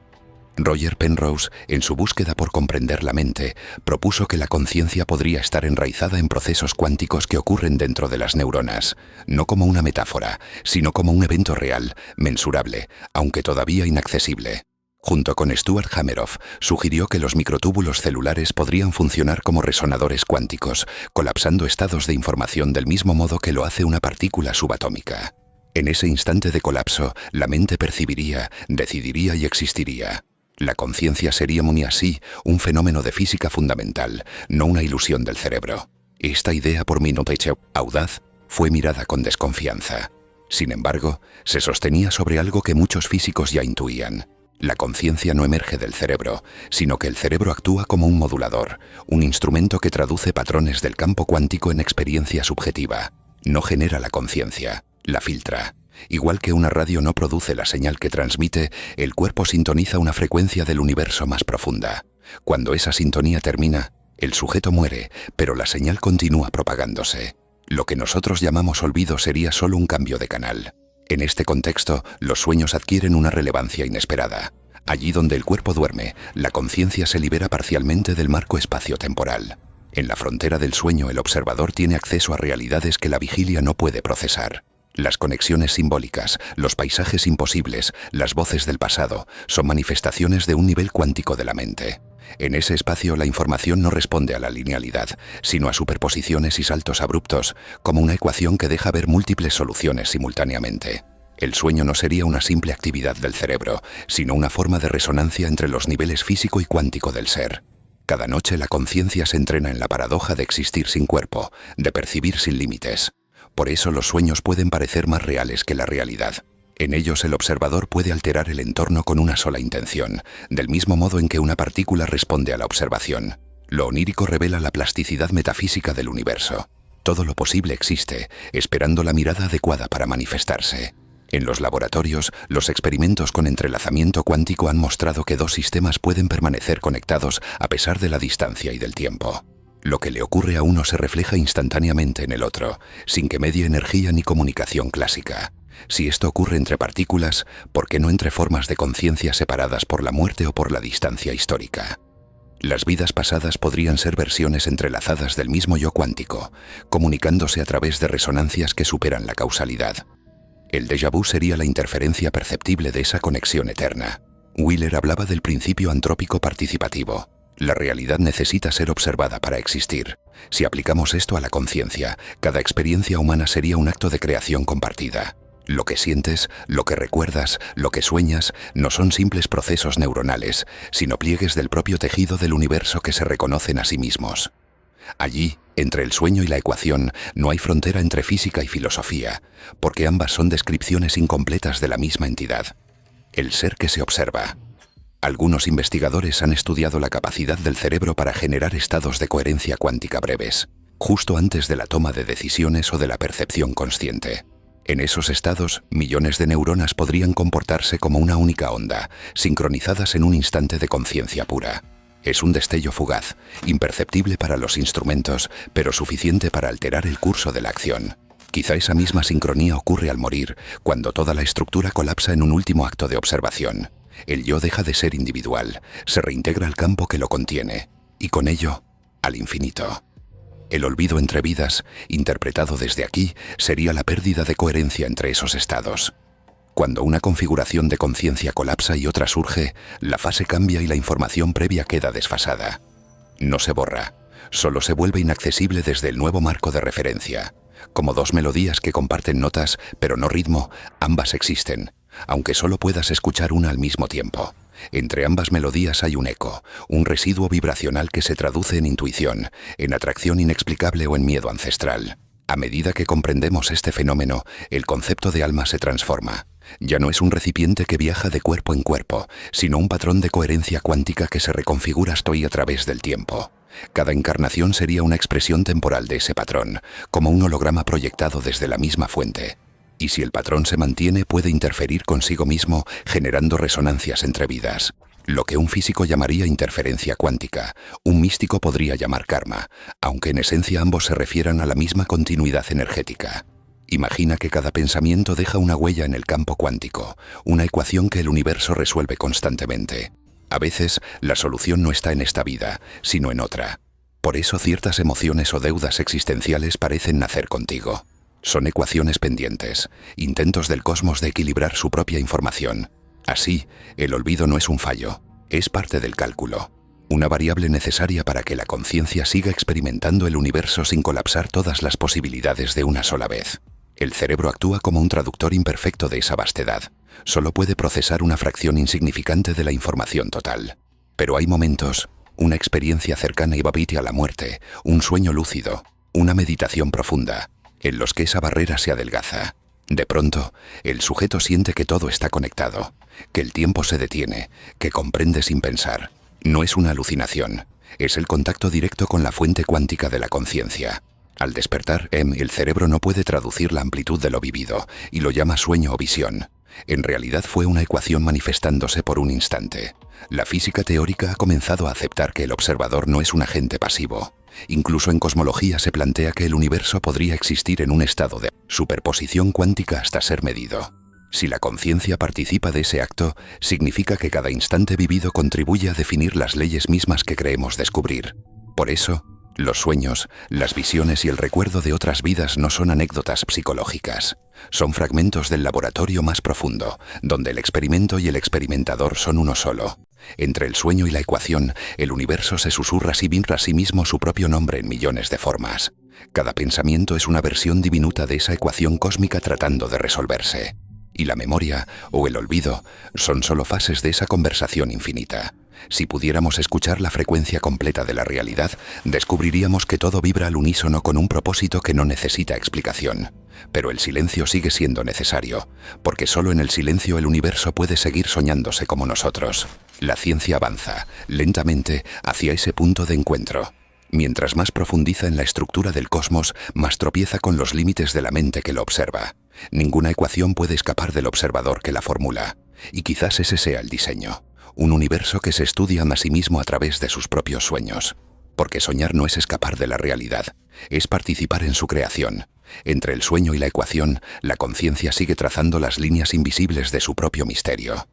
Speaker 1: Roger Penrose, en su búsqueda por comprender la mente, propuso que la conciencia podría estar enraizada en procesos cuánticos que ocurren dentro de las neuronas, no como una metáfora, sino como un evento real, mensurable, aunque todavía inaccesible. Junto con Stuart Hameroff, sugirió que los microtúbulos celulares podrían funcionar como resonadores cuánticos, colapsando estados de información del mismo modo que lo hace una partícula subatómica. En ese instante de colapso, la mente percibiría, decidiría y existiría. La conciencia sería muy así, un fenómeno de física fundamental, no una ilusión del cerebro. Esta idea, por mi noche audaz, fue mirada con desconfianza. Sin embargo, se sostenía sobre algo que muchos físicos ya intuían. La conciencia no emerge del cerebro, sino que el cerebro actúa como un modulador, un instrumento que traduce patrones del campo cuántico en experiencia subjetiva. No genera la conciencia, la filtra. Igual que una radio no produce la señal que transmite, el cuerpo sintoniza una frecuencia del universo más profunda. Cuando esa sintonía termina, el sujeto muere, pero la señal continúa propagándose. Lo que nosotros llamamos olvido sería solo un cambio de canal. En este contexto, los sueños adquieren una relevancia inesperada. Allí donde el cuerpo duerme, la conciencia se libera parcialmente del marco espacio-temporal. En la frontera del sueño, el observador tiene acceso a realidades que la vigilia no puede procesar. Las conexiones simbólicas, los paisajes imposibles, las voces del pasado, son manifestaciones de un nivel cuántico de la mente. En ese espacio la información no responde a la linealidad, sino a superposiciones y saltos abruptos, como una ecuación que deja ver múltiples soluciones simultáneamente. El sueño no sería una simple actividad del cerebro, sino una forma de resonancia entre los niveles físico y cuántico del ser. Cada noche la conciencia se entrena en la paradoja de existir sin cuerpo, de percibir sin límites. Por eso los sueños pueden parecer más reales que la realidad. En ellos el observador puede alterar el entorno con una sola intención, del mismo modo en que una partícula responde a la observación. Lo onírico revela la plasticidad metafísica del universo. Todo lo posible existe, esperando la mirada adecuada para manifestarse. En los laboratorios, los experimentos con entrelazamiento cuántico han mostrado que dos sistemas pueden permanecer conectados a pesar de la distancia y del tiempo. Lo que le ocurre a uno se refleja instantáneamente en el otro, sin que medie energía ni comunicación clásica. Si esto ocurre entre partículas, ¿por qué no entre formas de conciencia separadas por la muerte o por la distancia histórica? Las vidas pasadas podrían ser versiones entrelazadas del mismo yo cuántico, comunicándose a través de resonancias que superan la causalidad. El déjà vu sería la interferencia perceptible de esa conexión eterna. Wheeler hablaba del principio antrópico participativo. La realidad necesita ser observada para existir. Si aplicamos esto a la conciencia, cada experiencia humana sería un acto de creación compartida. Lo que sientes, lo que recuerdas, lo que sueñas, no son simples procesos neuronales, sino pliegues del propio tejido del universo que se reconocen a sí mismos. Allí, entre el sueño y la ecuación, no hay frontera entre física y filosofía, porque ambas son descripciones incompletas de la misma entidad. El ser que se observa. Algunos investigadores han estudiado la capacidad del cerebro para generar estados de coherencia cuántica breves, justo antes de la toma de decisiones o de la percepción consciente. En esos estados, millones de neuronas podrían comportarse como una única onda, sincronizadas en un instante de conciencia pura. Es un destello fugaz, imperceptible para los instrumentos, pero suficiente para alterar el curso de la acción. Quizá esa misma sincronía ocurre al morir, cuando toda la estructura colapsa en un último acto de observación. El yo deja de ser individual, se reintegra al campo que lo contiene, y con ello, al infinito. El olvido entre vidas, interpretado desde aquí, sería la pérdida de coherencia entre esos estados. Cuando una configuración de conciencia colapsa y otra surge, la fase cambia y la información previa queda desfasada. No se borra, solo se vuelve inaccesible desde el nuevo marco de referencia. Como dos melodías que comparten notas, pero no ritmo, ambas existen, aunque solo puedas escuchar una al mismo tiempo. Entre ambas melodías hay un eco, un residuo vibracional que se traduce en intuición, en atracción inexplicable o en miedo ancestral. A medida que comprendemos este fenómeno, el concepto de alma se transforma. Ya no es un recipiente que viaja de cuerpo en cuerpo, sino un patrón de coherencia cuántica que se reconfigura hasta hoy a través del tiempo. Cada encarnación sería una expresión temporal de ese patrón, como un holograma proyectado desde la misma fuente. Y si el patrón se mantiene, puede interferir consigo mismo, generando resonancias entre vidas. Lo que un físico llamaría interferencia cuántica, un místico podría llamar karma, aunque en esencia ambos se refieran a la misma continuidad energética. Imagina que cada pensamiento deja una huella en el campo cuántico, una ecuación que el universo resuelve constantemente. A veces, la solución no está en esta vida, sino en otra. Por eso ciertas emociones o deudas existenciales parecen nacer contigo. Son ecuaciones pendientes, intentos del cosmos de equilibrar su propia información. Así, el olvido no es un fallo, es parte del cálculo. Una variable necesaria para que la conciencia siga experimentando el universo sin colapsar todas las posibilidades de una sola vez. El cerebro actúa como un traductor imperfecto de esa vastedad. Solo puede procesar una fracción insignificante de la información total. Pero hay momentos, una experiencia cercana y babite a la muerte, un sueño lúcido, una meditación profunda, en los que esa barrera se adelgaza. De pronto, el sujeto siente que todo está conectado, que el tiempo se detiene, que comprende sin pensar. No es una alucinación, es el contacto directo con la fuente cuántica de la conciencia. Al despertar, el cerebro no puede traducir la amplitud de lo vivido y lo llama sueño o visión. En realidad fue una ecuación manifestándose por un instante. La física teórica ha comenzado a aceptar que el observador no es un agente pasivo. Incluso en cosmología se plantea que el universo podría existir en un estado de superposición cuántica hasta ser medido. Si la conciencia participa de ese acto, significa que cada instante vivido contribuye a definir las leyes mismas que creemos descubrir. Por eso, los sueños, las visiones y el recuerdo de otras vidas no son anécdotas psicológicas. Son fragmentos del laboratorio más profundo, donde el experimento y el experimentador son uno solo. Entre el sueño y la ecuación, el universo se susurra a sí mismo su propio nombre en millones de formas. Cada pensamiento es una versión diminuta de esa ecuación cósmica tratando de resolverse. Y la memoria, o el olvido, son solo fases de esa conversación infinita. Si pudiéramos escuchar la frecuencia completa de la realidad, descubriríamos que todo vibra al unísono con un propósito que no necesita explicación. Pero el silencio sigue siendo necesario, porque solo en el silencio el universo puede seguir soñándose como nosotros. La ciencia avanza, lentamente, hacia ese punto de encuentro. Mientras más profundiza en la estructura del cosmos, más tropieza con los límites de la mente que lo observa. Ninguna ecuación puede escapar del observador que la formula. Y quizás ese sea el diseño. Un universo que se estudia a sí mismo a través de sus propios sueños. Porque soñar no es escapar de la realidad, es participar en su creación. Entre el sueño y la ecuación, la conciencia sigue trazando las líneas invisibles de su propio misterio.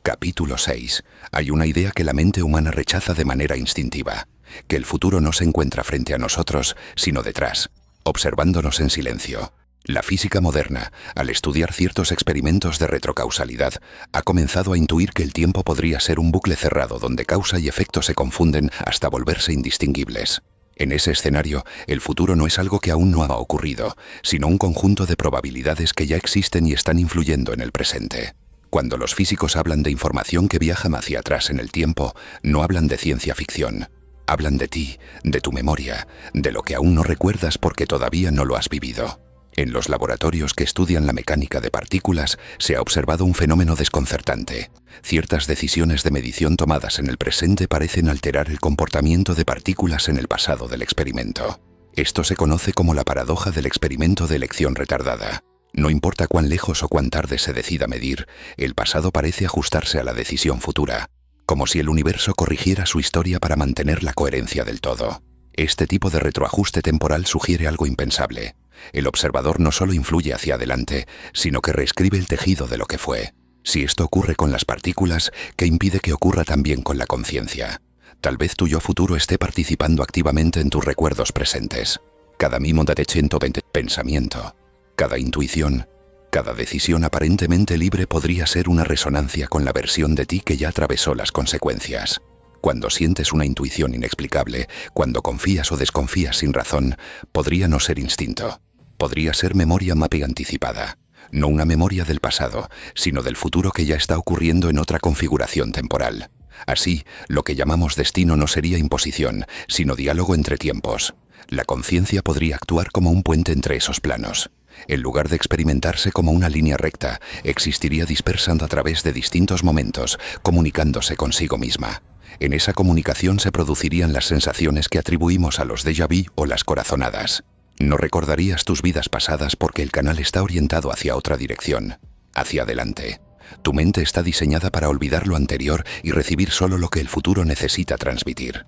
Speaker 1: Capítulo 6. Hay una idea que la mente humana rechaza de manera instintiva, que el futuro no se encuentra frente a nosotros, sino detrás, observándonos en silencio. La física moderna, al estudiar ciertos experimentos de retrocausalidad, ha comenzado a intuir que el tiempo podría ser un bucle cerrado donde causa y efecto se confunden hasta volverse indistinguibles. En ese escenario, el futuro no es algo que aún no ha ocurrido, sino un conjunto de probabilidades que ya existen y están influyendo en el presente. Cuando los físicos hablan de información que viaja hacia atrás en el tiempo, no hablan de ciencia ficción. Hablan de ti, de tu memoria, de lo que aún no recuerdas porque todavía no lo has vivido. En los laboratorios que estudian la mecánica de partículas se ha observado un fenómeno desconcertante. Ciertas decisiones de medición tomadas en el presente parecen alterar el comportamiento de partículas en el pasado del experimento. Esto se conoce como la paradoja del experimento de elección retardada. No importa cuán lejos o cuán tarde se decida medir, el pasado parece ajustarse a la decisión futura, como si el universo corrigiera su historia para mantener la coherencia del todo. Este tipo de retroajuste temporal sugiere algo impensable. El observador no solo influye hacia adelante, sino que reescribe el tejido de lo que fue. Si esto ocurre con las partículas, ¿qué impide que ocurra también con la conciencia? Tal vez tu yo futuro esté participando activamente en tus recuerdos presentes. Cada mimo de 120 pensamiento, cada intuición, Cada decisión aparentemente libre podría ser una resonancia con la versión de ti que ya atravesó las consecuencias. Cuando sientes una intuición inexplicable, cuando confías o desconfías sin razón, podría no ser instinto. Podría ser memoria mapping anticipada. No una memoria del pasado, sino del futuro que ya está ocurriendo en otra configuración temporal. Así, lo que llamamos destino no sería imposición, sino diálogo entre tiempos. La conciencia podría actuar como un puente entre esos planos. En lugar de experimentarse como una línea recta, existiría dispersando a través de distintos momentos, comunicándose consigo misma. En esa comunicación se producirían las sensaciones que atribuimos a los déjà vu o las corazonadas. No recordarías tus vidas pasadas porque el canal está orientado hacia otra dirección, hacia adelante. Tu mente está diseñada para olvidar lo anterior y recibir solo lo que el futuro necesita transmitir.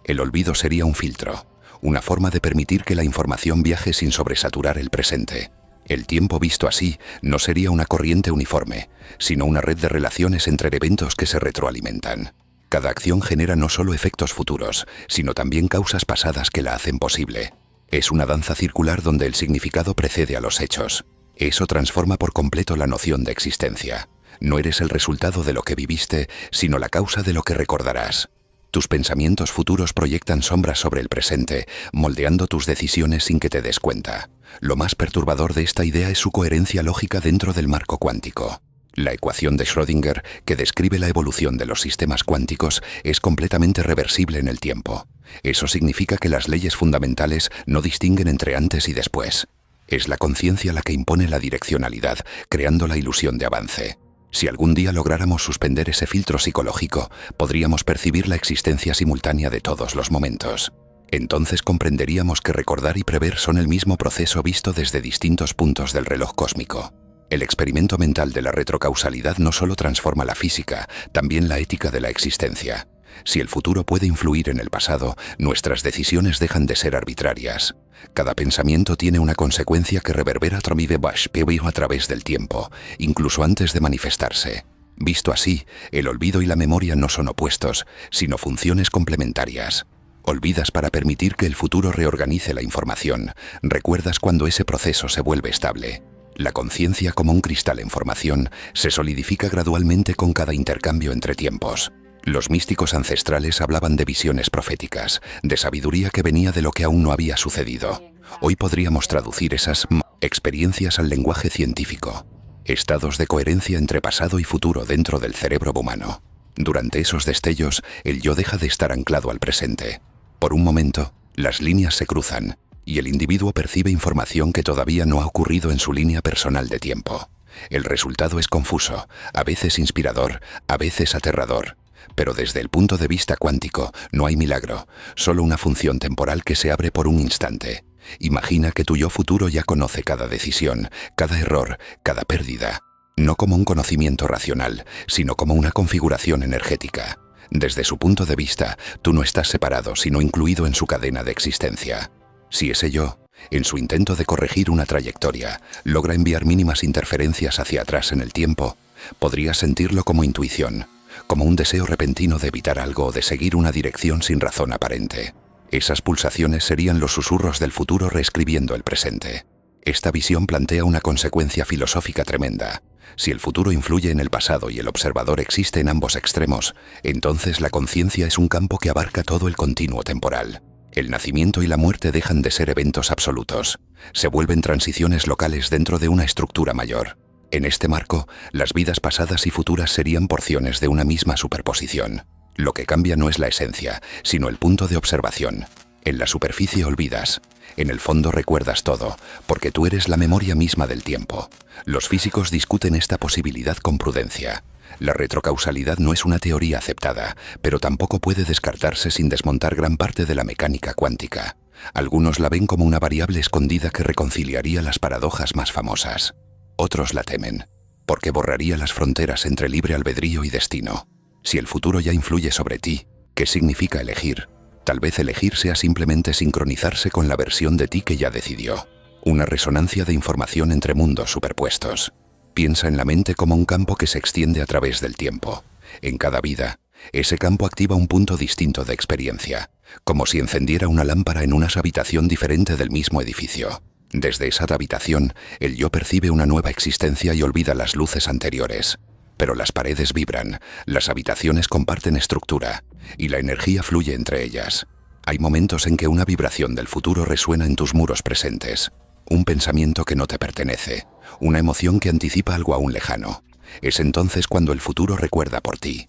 Speaker 1: El olvido sería un filtro, una forma de permitir que la información viaje sin sobresaturar el presente. El tiempo visto así no sería una corriente uniforme, sino una red de relaciones entre eventos que se retroalimentan. Cada acción genera no solo efectos futuros, sino también causas pasadas que la hacen posible. Es una danza circular donde el significado precede a los hechos. Eso transforma por completo la noción de existencia. No eres el resultado de lo que viviste, sino la causa de lo que recordarás. Tus pensamientos futuros proyectan sombras sobre el presente, moldeando tus decisiones sin que te des cuenta. Lo más perturbador de esta idea es su coherencia lógica dentro del marco cuántico. La ecuación de Schrödinger, que describe la evolución de los sistemas cuánticos, es completamente reversible en el tiempo. Eso significa que las leyes fundamentales no distinguen entre antes y después. Es la conciencia la que impone la direccionalidad, creando la ilusión de avance. Si algún día lográramos suspender ese filtro psicológico, podríamos percibir la existencia simultánea de todos los momentos. Entonces comprenderíamos que recordar y prever son el mismo proceso visto desde distintos puntos del reloj cósmico. El experimento mental de la retrocausalidad no solo transforma la física, también la ética de la existencia. Si el futuro puede influir en el pasado, nuestras decisiones dejan de ser arbitrarias. Cada pensamiento tiene una consecuencia que reverbera a través del tiempo, incluso antes de manifestarse. Visto así, el olvido y la memoria no son opuestos, sino funciones complementarias. Olvidas para permitir que el futuro reorganice la información. Recuerdas cuando ese proceso se vuelve estable. La conciencia, como un cristal en formación, se solidifica gradualmente con cada intercambio entre tiempos. Los místicos ancestrales hablaban de visiones proféticas, de sabiduría que venía de lo que aún no había sucedido. Hoy podríamos traducir esas experiencias al lenguaje científico. Estados de coherencia entre pasado y futuro dentro del cerebro humano. Durante esos destellos, el yo deja de estar anclado al presente. Por un momento, las líneas se cruzan, y el individuo percibe información que todavía no ha ocurrido en su línea personal de tiempo. El resultado es confuso, a veces inspirador, a veces aterrador. Pero desde el punto de vista cuántico, no hay milagro, solo una función temporal que se abre por un instante. Imagina que tu yo futuro ya conoce cada decisión, cada error, cada pérdida. No como un conocimiento racional, sino como una configuración energética. Desde su punto de vista, tú no estás separado, sino incluido en su cadena de existencia. Si ese yo, en su intento de corregir una trayectoria, logra enviar mínimas interferencias hacia atrás en el tiempo, podrías sentirlo como intuición, como un deseo repentino de evitar algo o de seguir una dirección sin razón aparente. Esas pulsaciones serían los susurros del futuro reescribiendo el presente. Esta visión plantea una consecuencia filosófica tremenda. Si el futuro influye en el pasado y el observador existe en ambos extremos, entonces la conciencia es un campo que abarca todo el continuo temporal. El nacimiento y la muerte dejan de ser eventos absolutos. Se vuelven transiciones locales dentro de una estructura mayor. En este marco, las vidas pasadas y futuras serían porciones de una misma superposición. Lo que cambia no es la esencia, sino el punto de observación. En la superficie olvidas. En el fondo recuerdas todo, porque tú eres la memoria misma del tiempo. Los físicos discuten esta posibilidad con prudencia. La retrocausalidad no es una teoría aceptada, pero tampoco puede descartarse sin desmontar gran parte de la mecánica cuántica. Algunos la ven como una variable escondida que reconciliaría las paradojas más famosas. Otros la temen, porque borraría las fronteras entre libre albedrío y destino. Si el futuro ya influye sobre ti, ¿qué significa elegir? Tal vez elegir sea simplemente sincronizarse con la versión de ti que ya decidió. Una resonancia de información entre mundos superpuestos. Piensa en la mente como un campo que se extiende a través del tiempo. En cada vida, ese campo activa un punto distinto de experiencia, como si encendiera una lámpara en una habitación diferente del mismo edificio. Desde esa habitación, el yo percibe una nueva existencia y olvida las luces anteriores. Pero las paredes vibran, las habitaciones comparten estructura, y la energía fluye entre ellas. Hay momentos en que una vibración del futuro resuena en tus muros presentes. Un pensamiento que no te pertenece, una emoción que anticipa algo aún lejano. Es entonces cuando el futuro recuerda por ti.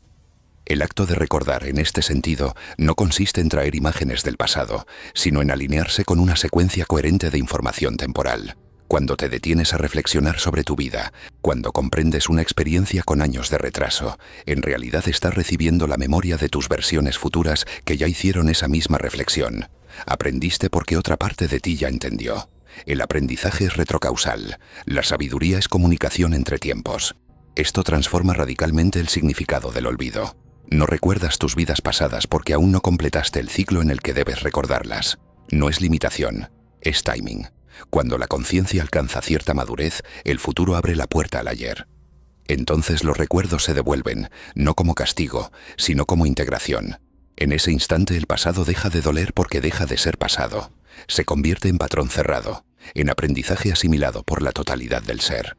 Speaker 1: El acto de recordar en este sentido no consiste en traer imágenes del pasado, sino en alinearse con una secuencia coherente de información temporal. Cuando te detienes a reflexionar sobre tu vida, cuando comprendes una experiencia con años de retraso, en realidad estás recibiendo la memoria de tus versiones futuras que ya hicieron esa misma reflexión. Aprendiste porque otra parte de ti ya entendió. El aprendizaje es retrocausal. La sabiduría es comunicación entre tiempos. Esto transforma radicalmente el significado del olvido. No recuerdas tus vidas pasadas porque aún no completaste el ciclo en el que debes recordarlas. No es limitación, es timing. Cuando la conciencia alcanza cierta madurez, el futuro abre la puerta al ayer. Entonces los recuerdos se devuelven, no como castigo, sino como integración. En ese instante el pasado deja de doler porque deja de ser pasado. Se convierte en patrón cerrado, en aprendizaje asimilado por la totalidad del ser.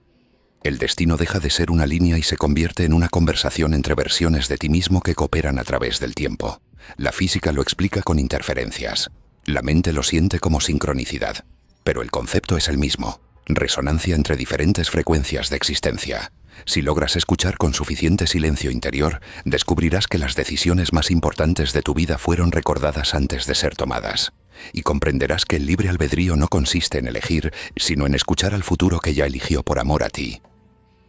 Speaker 1: El destino deja de ser una línea y se convierte en una conversación entre versiones de ti mismo que cooperan a través del tiempo. La física lo explica con interferencias. La mente lo siente como sincronicidad. Pero el concepto es el mismo, resonancia entre diferentes frecuencias de existencia. Si logras escuchar con suficiente silencio interior, descubrirás que las decisiones más importantes de tu vida fueron recordadas antes de ser tomadas. Y comprenderás que el libre albedrío no consiste en elegir, sino en escuchar al futuro que ya eligió por amor a ti.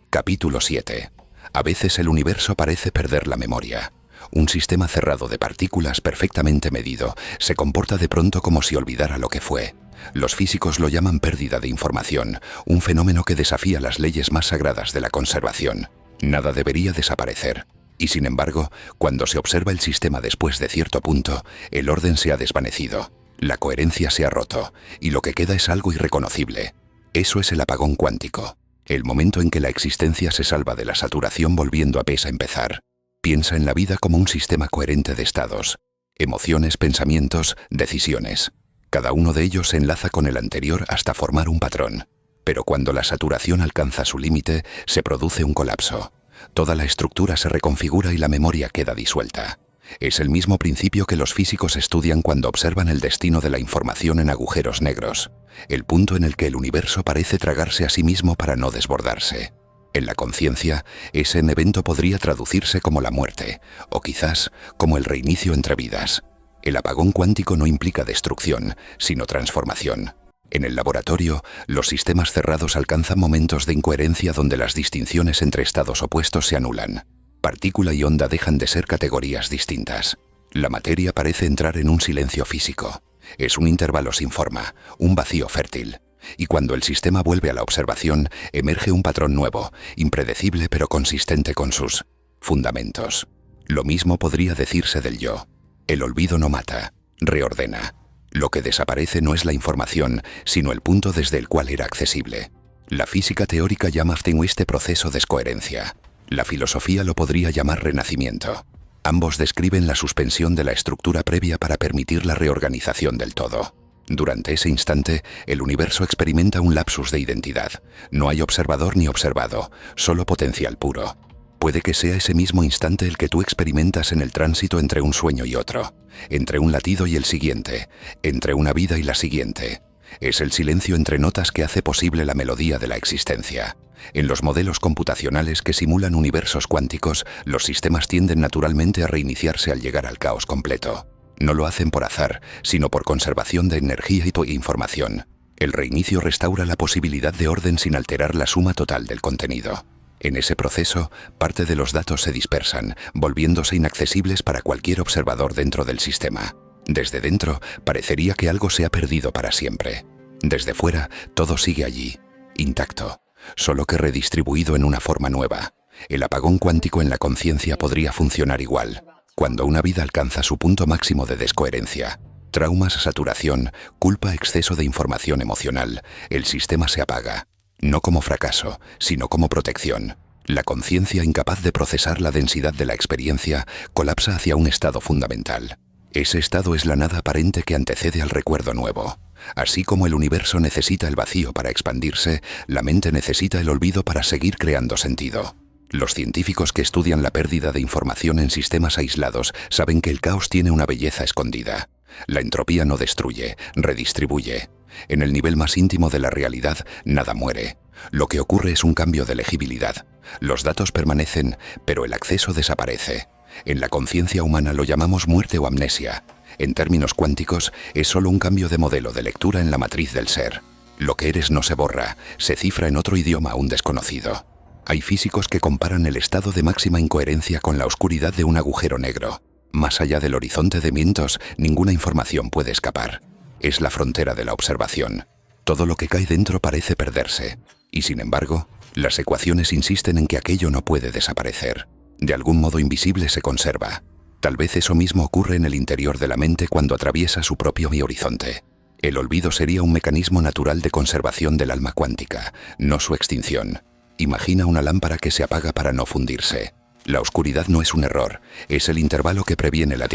Speaker 1: Capítulo 7. A veces el universo parece perder la memoria. Un sistema cerrado de partículas perfectamente medido se comporta de pronto como si olvidara lo que fue. Los físicos lo llaman pérdida de información, un fenómeno que desafía las leyes más sagradas de la conservación. Nada debería desaparecer. Y sin embargo, cuando se observa el sistema después de cierto punto, el orden se ha desvanecido, la coherencia se ha roto, y lo que queda es algo irreconocible. Eso es el apagón cuántico, el momento en que la existencia se salva de la saturación volviendo a empezar. Piensa en la vida como un sistema coherente de estados, emociones, pensamientos, decisiones. Cada uno de ellos se enlaza con el anterior hasta formar un patrón. Pero cuando la saturación alcanza su límite, se produce un colapso. Toda la estructura se reconfigura y la memoria queda disuelta. Es el mismo principio que los físicos estudian cuando observan el destino de la información en agujeros negros, el punto en el que el universo parece tragarse a sí mismo para no desbordarse. En la conciencia, ese evento podría traducirse como la muerte, o quizás como el reinicio entre vidas. El apagón cuántico no implica destrucción, sino transformación. En el laboratorio, los sistemas cerrados alcanzan momentos de incoherencia donde las distinciones entre estados opuestos se anulan. Partícula y onda dejan de ser categorías distintas. La materia parece entrar en un silencio físico. Es un intervalo sin forma, un vacío fértil. Y cuando el sistema vuelve a la observación, emerge un patrón nuevo, impredecible pero consistente con sus fundamentos. Lo mismo podría decirse del yo. El olvido no mata, reordena. Lo que desaparece no es la información, sino el punto desde el cual era accesible. La física teórica llama este proceso descoherencia. La filosofía lo podría llamar renacimiento. Ambos describen la suspensión de la estructura previa para permitir la reorganización del todo. Durante ese instante, el universo experimenta un lapsus de identidad. No hay observador ni observado, solo potencial puro. Puede que sea ese mismo instante el que tú experimentas en el tránsito entre un sueño y otro, entre un latido y el siguiente, entre una vida y la siguiente. Es el silencio entre notas que hace posible la melodía de la existencia. En los modelos computacionales que simulan universos cuánticos, los sistemas tienden naturalmente a reiniciarse al llegar al caos completo. No lo hacen por azar, sino por conservación de energía y información. El reinicio restaura la posibilidad de orden sin alterar la suma total del contenido. En ese proceso, parte de los datos se dispersan, volviéndose inaccesibles para cualquier observador dentro del sistema. Desde dentro, parecería que algo se ha perdido para siempre. Desde fuera, todo sigue allí, intacto, solo que redistribuido en una forma nueva. El apagón cuántico en la conciencia podría funcionar igual. Cuando una vida alcanza su punto máximo de descoherencia, traumas, saturación, culpa, exceso de información emocional, el sistema se apaga. No como fracaso, sino como protección. La conciencia, incapaz de procesar la densidad de la experiencia, colapsa hacia un estado fundamental. Ese estado es la nada aparente que antecede al recuerdo nuevo. Así como el universo necesita el vacío para expandirse, la mente necesita el olvido para seguir creando sentido. Los científicos que estudian la pérdida de información en sistemas aislados saben que el caos tiene una belleza escondida. La entropía no destruye, redistribuye. En el nivel más íntimo de la realidad, nada muere. Lo que ocurre es un cambio de legibilidad. Los datos permanecen, pero el acceso desaparece. En la conciencia humana lo llamamos muerte o amnesia. En términos cuánticos, es solo un cambio de modelo de lectura en la matriz del ser. Lo que eres no se borra, se cifra en otro idioma aún desconocido. Hay físicos que comparan el estado de máxima incoherencia con la oscuridad de un agujero negro. Más allá del horizonte de vientos, ninguna información puede escapar. Es la frontera de la observación. Todo lo que cae dentro parece perderse. Y sin embargo, las ecuaciones insisten en que aquello no puede desaparecer. De algún modo invisible se conserva. Tal vez eso mismo ocurre en el interior de la mente cuando atraviesa su propio horizonte. El olvido sería un mecanismo natural de conservación del alma cuántica, no su extinción. Imagina una lámpara que se apaga para no fundirse. La oscuridad no es un error, es el intervalo que previene la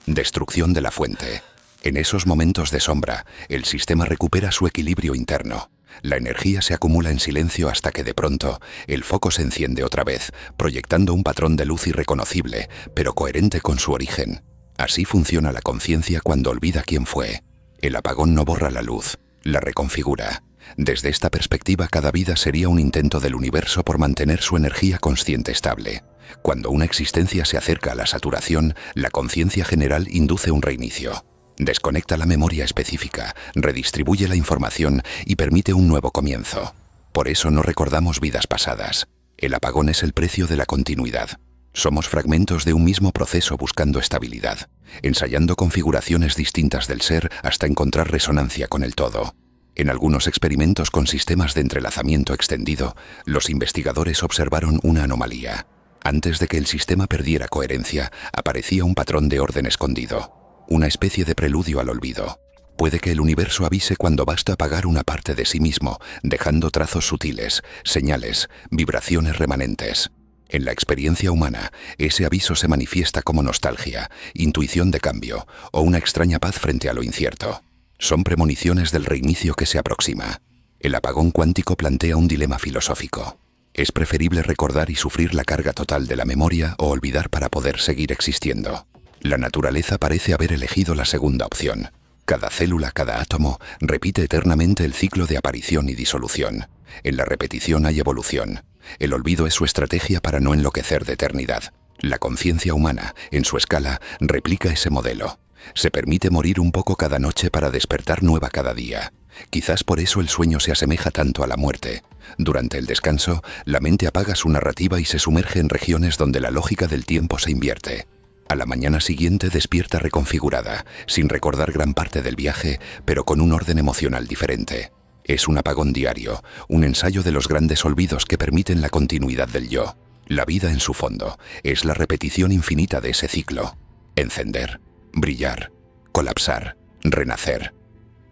Speaker 1: destrucción de la fuente. En esos momentos de sombra, el sistema recupera su equilibrio interno. La energía se acumula en silencio hasta que de pronto el foco se enciende otra vez, proyectando un patrón de luz irreconocible, pero coherente con su origen. Así funciona la conciencia cuando olvida quién fue. El apagón no borra la luz, la reconfigura. Desde esta perspectiva, cada vida sería un intento del universo por mantener su energía consciente estable. Cuando una existencia se acerca a la saturación, la conciencia general induce un reinicio. Desconecta la memoria específica, redistribuye la información y permite un nuevo comienzo. Por eso no recordamos vidas pasadas. El apagón es el precio de la continuidad. Somos fragmentos de un mismo proceso buscando estabilidad, ensayando configuraciones distintas del ser hasta encontrar resonancia con el todo. En algunos experimentos con sistemas de entrelazamiento extendido, los investigadores observaron una anomalía. Antes de que el sistema perdiera coherencia, aparecía un patrón de orden escondido. Una especie de preludio al olvido. Puede que el universo avise cuando basta apagar una parte de sí mismo, dejando trazos sutiles, señales, vibraciones remanentes. En la experiencia humana, ese aviso se manifiesta como nostalgia, intuición de cambio o una extraña paz frente a lo incierto. Son premoniciones del reinicio que se aproxima. El apagón cuántico plantea un dilema filosófico. ¿Es preferible recordar y sufrir la carga total de la memoria o olvidar para poder seguir existiendo? La naturaleza parece haber elegido la segunda opción. Cada célula, cada átomo, repite eternamente el ciclo de aparición y disolución. En la repetición hay evolución. El olvido es su estrategia para no enloquecer de eternidad. La conciencia humana, en su escala, replica ese modelo. Se permite morir un poco cada noche para despertar nueva cada día. Quizás por eso el sueño se asemeja tanto a la muerte. Durante el descanso, la mente apaga su narrativa y se sumerge en regiones donde la lógica del tiempo se invierte. A la mañana siguiente despierta reconfigurada, sin recordar gran parte del viaje, pero con un orden emocional diferente. Es un apagón diario, un ensayo de los grandes olvidos que permiten la continuidad del yo. La vida en su fondo es la repetición infinita de ese ciclo. Encender, brillar, colapsar, renacer.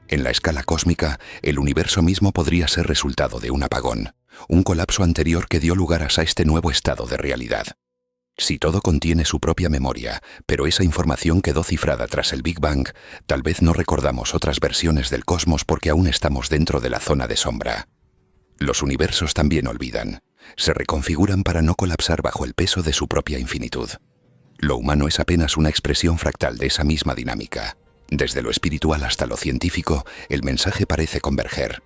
Speaker 1: En la escala cósmica, el universo mismo podría ser resultado de un apagón, un colapso anterior que dio lugar a este nuevo estado de realidad. Si todo contiene su propia memoria, pero esa información quedó cifrada tras el Big Bang, tal vez no recordamos otras versiones del cosmos porque aún estamos dentro de la zona de sombra. Los universos también olvidan. Se reconfiguran para no colapsar bajo el peso de su propia infinitud. Lo humano es apenas una expresión fractal de esa misma dinámica. Desde lo espiritual hasta lo científico, el mensaje parece converger.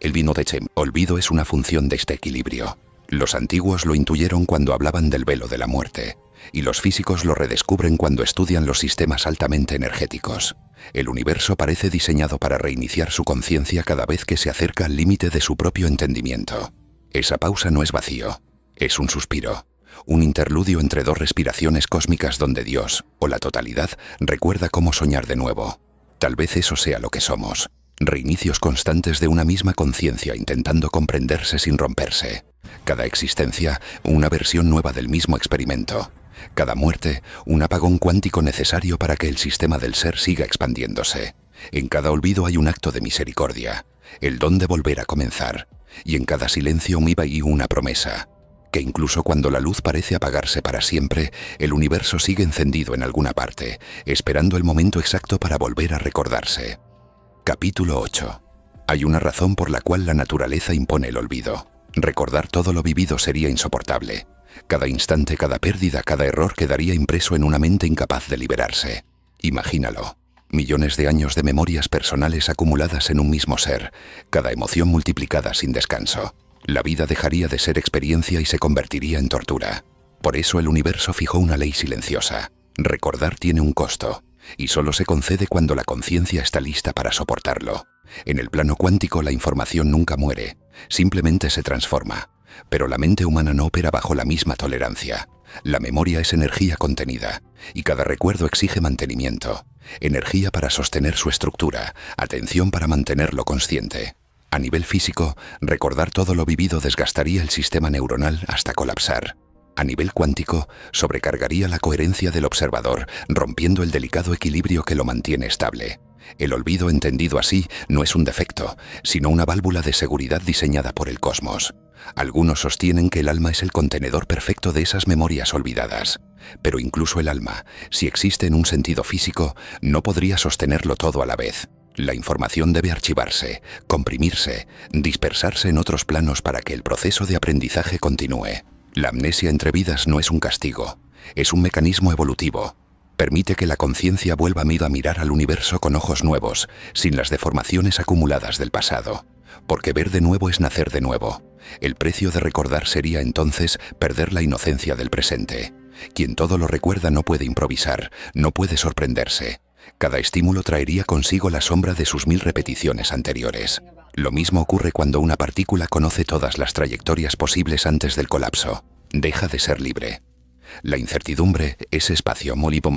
Speaker 1: El vino de Chem, olvido es una función de este equilibrio. Los antiguos lo intuyeron cuando hablaban del velo de la muerte, y los físicos lo redescubren cuando estudian los sistemas altamente energéticos. El universo parece diseñado para reiniciar su conciencia cada vez que se acerca al límite de su propio entendimiento. Esa pausa no es vacío, es un suspiro, un interludio entre dos respiraciones cósmicas donde Dios, o la totalidad, recuerda cómo soñar de nuevo. Tal vez eso sea lo que somos, reinicios constantes de una misma conciencia intentando comprenderse sin romperse. Cada existencia, una versión nueva del mismo experimento. Cada muerte, un apagón cuántico necesario para que el sistema del ser siga expandiéndose. En cada olvido hay un acto de misericordia, el don de volver a comenzar. Y en cada silencio una promesa, que incluso cuando la luz parece apagarse para siempre, el universo sigue encendido en alguna parte, esperando el momento exacto para volver a recordarse. Capítulo 8. Hay una razón por la cual la naturaleza impone el olvido. Recordar todo lo vivido sería insoportable. Cada instante, cada pérdida, cada error quedaría impreso en una mente incapaz de liberarse. Imagínalo. Millones de años de memorias personales acumuladas en un mismo ser, cada emoción multiplicada sin descanso. La vida dejaría de ser experiencia y se convertiría en tortura. Por eso el universo fijó una ley silenciosa. Recordar tiene un costo, y solo se concede cuando la conciencia está lista para soportarlo. En el plano cuántico la información nunca muere, simplemente se transforma. Pero la mente humana no opera bajo la misma tolerancia. La memoria es energía contenida, y cada recuerdo exige mantenimiento. Energía para sostener su estructura, atención para mantenerlo consciente. A nivel físico, recordar todo lo vivido desgastaría el sistema neuronal hasta colapsar. A nivel cuántico, sobrecargaría la coherencia del observador, rompiendo el delicado equilibrio que lo mantiene estable. El olvido, entendido así, no es un defecto, sino una válvula de seguridad diseñada por el cosmos. Algunos sostienen que el alma es el contenedor perfecto de esas memorias olvidadas. Pero incluso el alma, si existe en un sentido físico, no podría sostenerlo todo a la vez. La información debe archivarse, comprimirse, dispersarse en otros planos para que el proceso de aprendizaje continúe. La amnesia entre vidas no es un castigo, es un mecanismo evolutivo. Permite que la conciencia vuelva a mirar al universo con ojos nuevos, sin las deformaciones acumuladas del pasado. Porque ver de nuevo es nacer de nuevo. El precio de recordar sería entonces perder la inocencia del presente. Quien todo lo recuerda no puede improvisar, no puede sorprenderse. Cada estímulo traería consigo la sombra de sus 1000 repeticiones anteriores. Lo mismo ocurre cuando una partícula conoce todas las trayectorias posibles antes del colapso. Deja de ser libre. La incertidumbre, ese espacio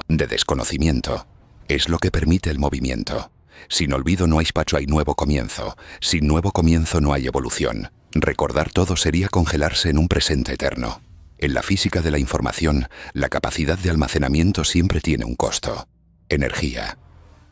Speaker 1: de desconocimiento, es lo que permite el movimiento. Sin olvido no hay espacio, hay nuevo comienzo. Sin nuevo comienzo no hay evolución. Recordar todo sería congelarse en un presente eterno. En la física de la información, la capacidad de almacenamiento siempre tiene un costo. Energía.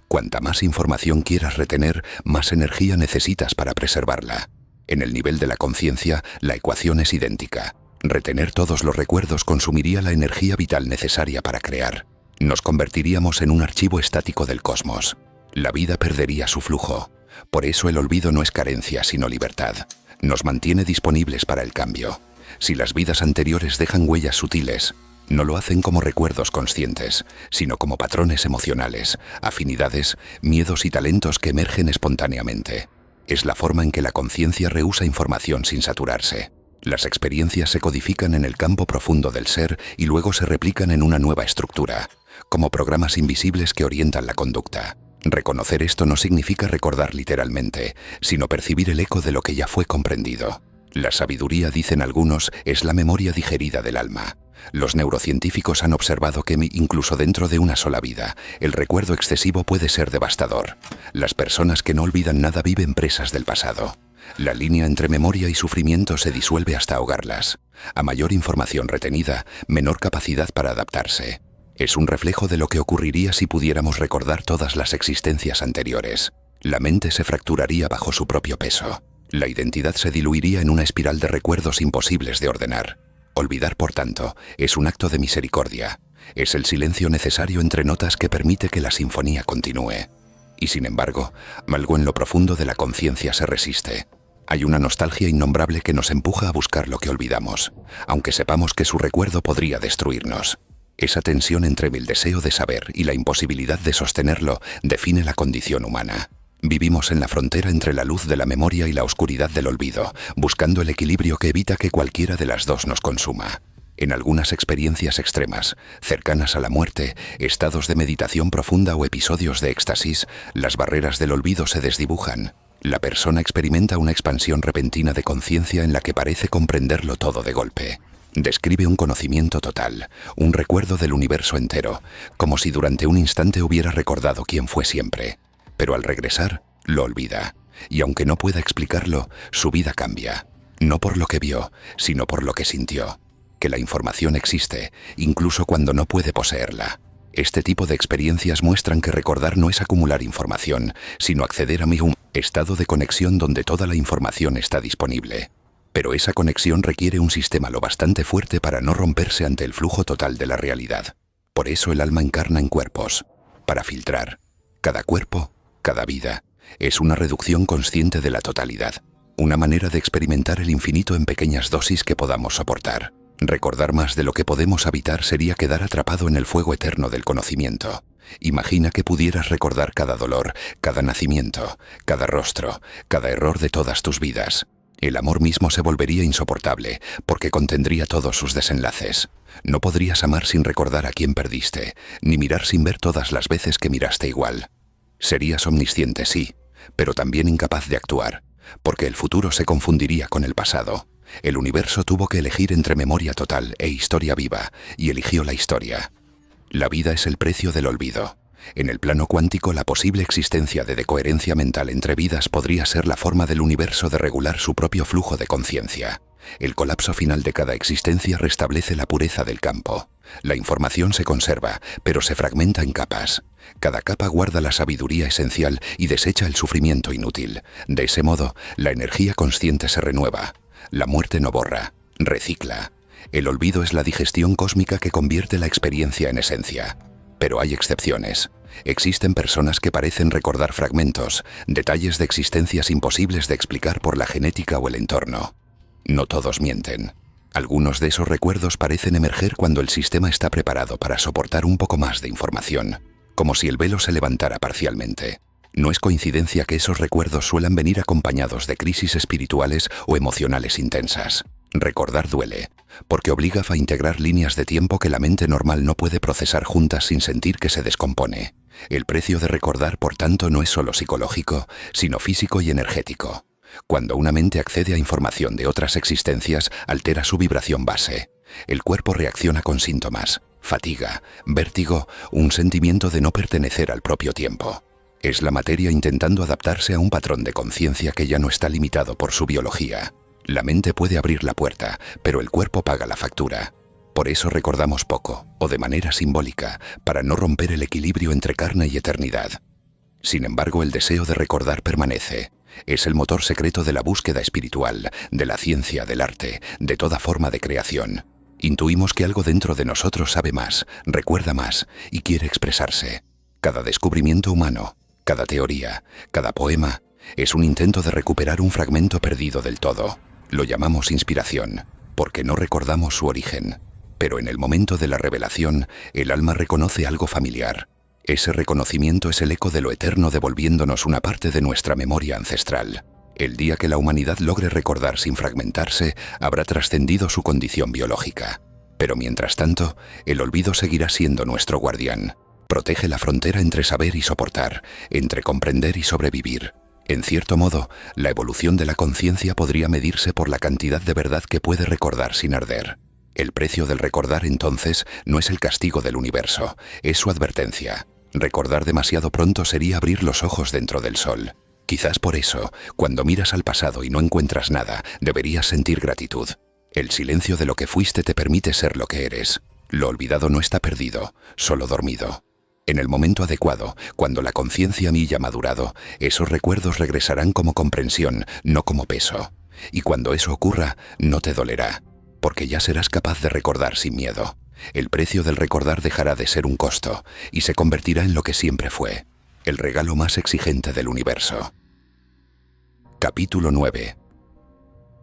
Speaker 1: Cuanta más información quieras retener, más energía necesitas para preservarla. En el nivel de la conciencia, la ecuación es idéntica. Retener todos los recuerdos consumiría la energía vital necesaria para crear. Nos convertiríamos en un archivo estático del cosmos. La vida perdería su flujo. Por eso el olvido no es carencia, sino libertad. Nos mantiene disponibles para el cambio. Si las vidas anteriores dejan huellas sutiles, no lo hacen como recuerdos conscientes, sino como patrones emocionales, afinidades, miedos y talentos que emergen espontáneamente. Es la forma en que la conciencia rehúsa información sin saturarse. Las experiencias se codifican en el campo profundo del ser y luego se replican en una nueva estructura, como programas invisibles que orientan la conducta. Reconocer esto no significa recordar literalmente, sino percibir el eco de lo que ya fue comprendido. La sabiduría, dicen algunos, es la memoria digerida del alma. Los neurocientíficos han observado que incluso dentro de una sola vida, el recuerdo excesivo puede ser devastador. Las personas que no olvidan nada viven presas del pasado. La línea entre memoria y sufrimiento se disuelve hasta ahogarlas. A mayor información retenida, menor capacidad para adaptarse. Es un reflejo de lo que ocurriría si pudiéramos recordar todas las existencias anteriores. La mente se fracturaría bajo su propio peso. La identidad se diluiría en una espiral de recuerdos imposibles de ordenar. Olvidar, por tanto, es un acto de misericordia. Es el silencio necesario entre notas que permite que la sinfonía continúe. Y sin embargo, algo en lo profundo de la conciencia se resiste. Hay una nostalgia innombrable que nos empuja a buscar lo que olvidamos, aunque sepamos que su recuerdo podría destruirnos. Esa tensión entre el deseo de saber y la imposibilidad de sostenerlo define la condición humana. Vivimos en la frontera entre la luz de la memoria y la oscuridad del olvido, buscando el equilibrio que evita que cualquiera de las dos nos consuma. En algunas experiencias extremas, cercanas a la muerte, estados de meditación profunda o episodios de éxtasis, las barreras del olvido se desdibujan. La persona experimenta una expansión repentina de conciencia en la que parece comprenderlo todo de golpe. Describe un conocimiento total, un recuerdo del universo entero, como si durante un instante hubiera recordado quién fue siempre. Pero al regresar, lo olvida, y aunque no pueda explicarlo, su vida cambia. No por lo que vio, sino por lo que sintió. Que la información existe, incluso cuando no puede poseerla. Este tipo de experiencias muestran que recordar no es acumular información, sino acceder a un estado de conexión donde toda la información está disponible. Pero esa conexión requiere un sistema lo bastante fuerte para no romperse ante el flujo total de la realidad. Por eso el alma encarna en cuerpos, para filtrar. Cada cuerpo, cada vida, Es una reducción consciente de la totalidad, una manera de experimentar el infinito en pequeñas dosis que podamos soportar. Recordar más de lo que podemos habitar sería quedar atrapado en el fuego eterno del conocimiento. Imagina que pudieras recordar cada dolor, cada nacimiento, cada rostro, cada error de todas tus vidas. El amor mismo se volvería insoportable, porque contendría todos sus desenlaces. No podrías amar sin recordar a quién perdiste, ni mirar sin ver todas las veces que miraste igual. Serías omnisciente, sí, pero también incapaz de actuar, porque el futuro se confundiría con el pasado. El universo tuvo que elegir entre memoria total e historia viva, y eligió la historia. La vida es el precio del olvido. En el plano cuántico, la posible existencia de decoherencia mental entre vidas podría ser la forma del universo de regular su propio flujo de conciencia. El colapso final de cada existencia restablece la pureza del campo. La información se conserva, pero se fragmenta en capas. Cada capa guarda la sabiduría esencial y desecha el sufrimiento inútil. De ese modo, la energía consciente se renueva. La muerte no borra, recicla. El olvido es la digestión cósmica que convierte la experiencia en esencia. Pero hay excepciones. Existen personas que parecen recordar fragmentos, detalles de existencias imposibles de explicar por la genética o el entorno. No todos mienten. Algunos de esos recuerdos parecen emerger cuando el sistema está preparado para soportar un poco más de información, como si el velo se levantara parcialmente. No es coincidencia que esos recuerdos suelan venir acompañados de crisis espirituales o emocionales intensas. Recordar duele, porque obliga a integrar líneas de tiempo que la mente normal no puede procesar juntas sin sentir que se descompone. El precio de recordar, por tanto, no es solo psicológico, sino físico y energético. Cuando una mente accede a información de otras existencias, altera su vibración base. El cuerpo reacciona con síntomas, fatiga, vértigo, un sentimiento de no pertenecer al propio tiempo. Es la materia intentando adaptarse a un patrón de conciencia que ya no está limitado por su biología. La mente puede abrir la puerta, pero el cuerpo paga la factura. Por eso recordamos poco, o de manera simbólica, para no romper el equilibrio entre carne y eternidad. Sin embargo, el deseo de recordar permanece. Es el motor secreto de la búsqueda espiritual, de la ciencia, del arte, de toda forma de creación. Intuimos que algo dentro de nosotros sabe más, recuerda más y quiere expresarse. Cada descubrimiento humano, cada teoría, cada poema, es un intento de recuperar un fragmento perdido del todo. Lo llamamos inspiración, porque no recordamos su origen. Pero en el momento de la revelación, el alma reconoce algo familiar. Ese reconocimiento es el eco de lo eterno devolviéndonos una parte de nuestra memoria ancestral. El día que la humanidad logre recordar sin fragmentarse, habrá trascendido su condición biológica. Pero mientras tanto, el olvido seguirá siendo nuestro guardián. Protege la frontera entre saber y soportar, entre comprender y sobrevivir. En cierto modo, la evolución de la conciencia podría medirse por la cantidad de verdad que puede recordar sin arder. El precio del recordar, entonces, no es el castigo del universo, es su advertencia. Recordar demasiado pronto sería abrir los ojos dentro del sol. Quizás por eso, cuando miras al pasado y no encuentras nada, deberías sentir gratitud. El silencio de lo que fuiste te permite ser lo que eres. Lo olvidado no está perdido, solo dormido. En el momento adecuado, cuando la conciencia milla madurado, esos recuerdos regresarán como comprensión, no como peso. Y cuando eso ocurra, no te dolerá, porque ya serás capaz de recordar sin miedo. El precio del recordar dejará de ser un costo y se convertirá en lo que siempre fue, el regalo más exigente del universo. Capítulo 9.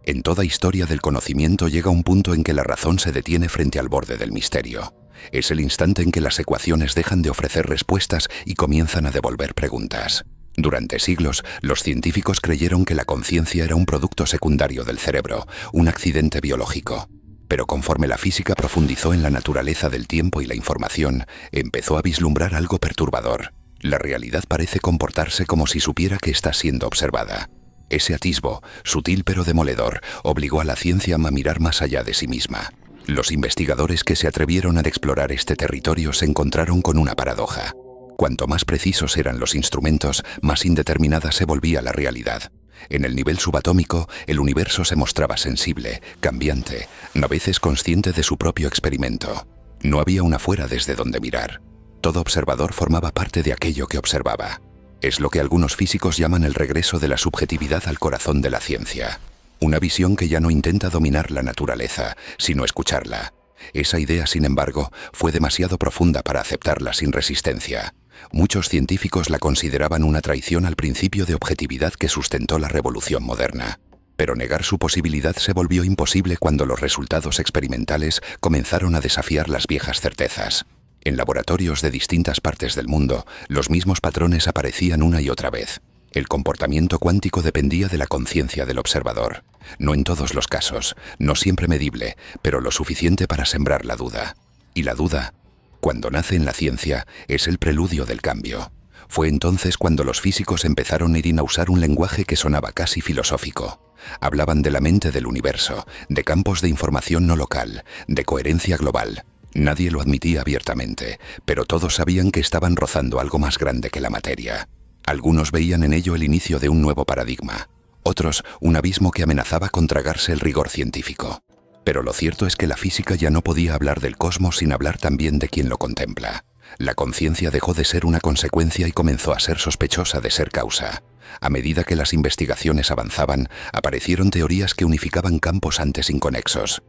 Speaker 1: En toda historia del conocimiento llega un punto en que la razón se detiene frente al borde del misterio. Es el instante en que las ecuaciones dejan de ofrecer respuestas y comienzan a devolver preguntas. Durante siglos, los científicos creyeron que la conciencia era un producto secundario del cerebro, un accidente biológico. Pero conforme la física profundizó en la naturaleza del tiempo y la información, empezó a vislumbrar algo perturbador. La realidad parece comportarse como si supiera que está siendo observada. Ese atisbo, sutil pero demoledor, obligó a la ciencia a mirar más allá de sí misma. Los investigadores que se atrevieron a explorar este territorio se encontraron con una paradoja. Cuanto más precisos eran los instrumentos, más indeterminada se volvía la realidad. En el nivel subatómico, el universo se mostraba sensible, cambiante, a veces consciente de su propio experimento. No había una fuera desde donde mirar. Todo observador formaba parte de aquello que observaba. Es lo que algunos físicos llaman el regreso de la subjetividad al corazón de la ciencia. Una visión que ya no intenta dominar la naturaleza, sino escucharla. Esa idea, sin embargo, fue demasiado profunda para aceptarla sin resistencia. Muchos científicos la consideraban una traición al principio de objetividad que sustentó la revolución moderna. Pero negar su posibilidad se volvió imposible cuando los resultados experimentales comenzaron a desafiar las viejas certezas. En laboratorios de distintas partes del mundo, los mismos patrones aparecían una y otra vez. El comportamiento cuántico dependía de la conciencia del observador. No en todos los casos, no siempre medible, pero lo suficiente para sembrar la duda. Y la duda, cuando nace en la ciencia, es el preludio del cambio. Fue entonces cuando los físicos empezaron a usar un lenguaje que sonaba casi filosófico. Hablaban de la mente del universo, de campos de información no local, de coherencia global. Nadie lo admitía abiertamente, pero todos sabían que estaban rozando algo más grande que la materia. Algunos veían en ello el inicio de un nuevo paradigma, otros un abismo que amenazaba con tragarse el rigor científico. Pero lo cierto es que la física ya no podía hablar del cosmos sin hablar también de quien lo contempla. La conciencia dejó de ser una consecuencia y comenzó a ser sospechosa de ser causa. A medida que las investigaciones avanzaban, aparecieron teorías que unificaban campos antes inconexos.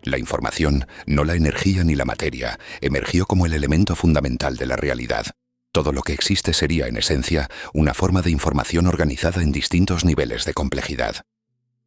Speaker 1: La información, no la energía ni la materia, emergió como el elemento fundamental de la realidad. Todo lo que existe sería, en esencia, una forma de información organizada en distintos niveles de complejidad.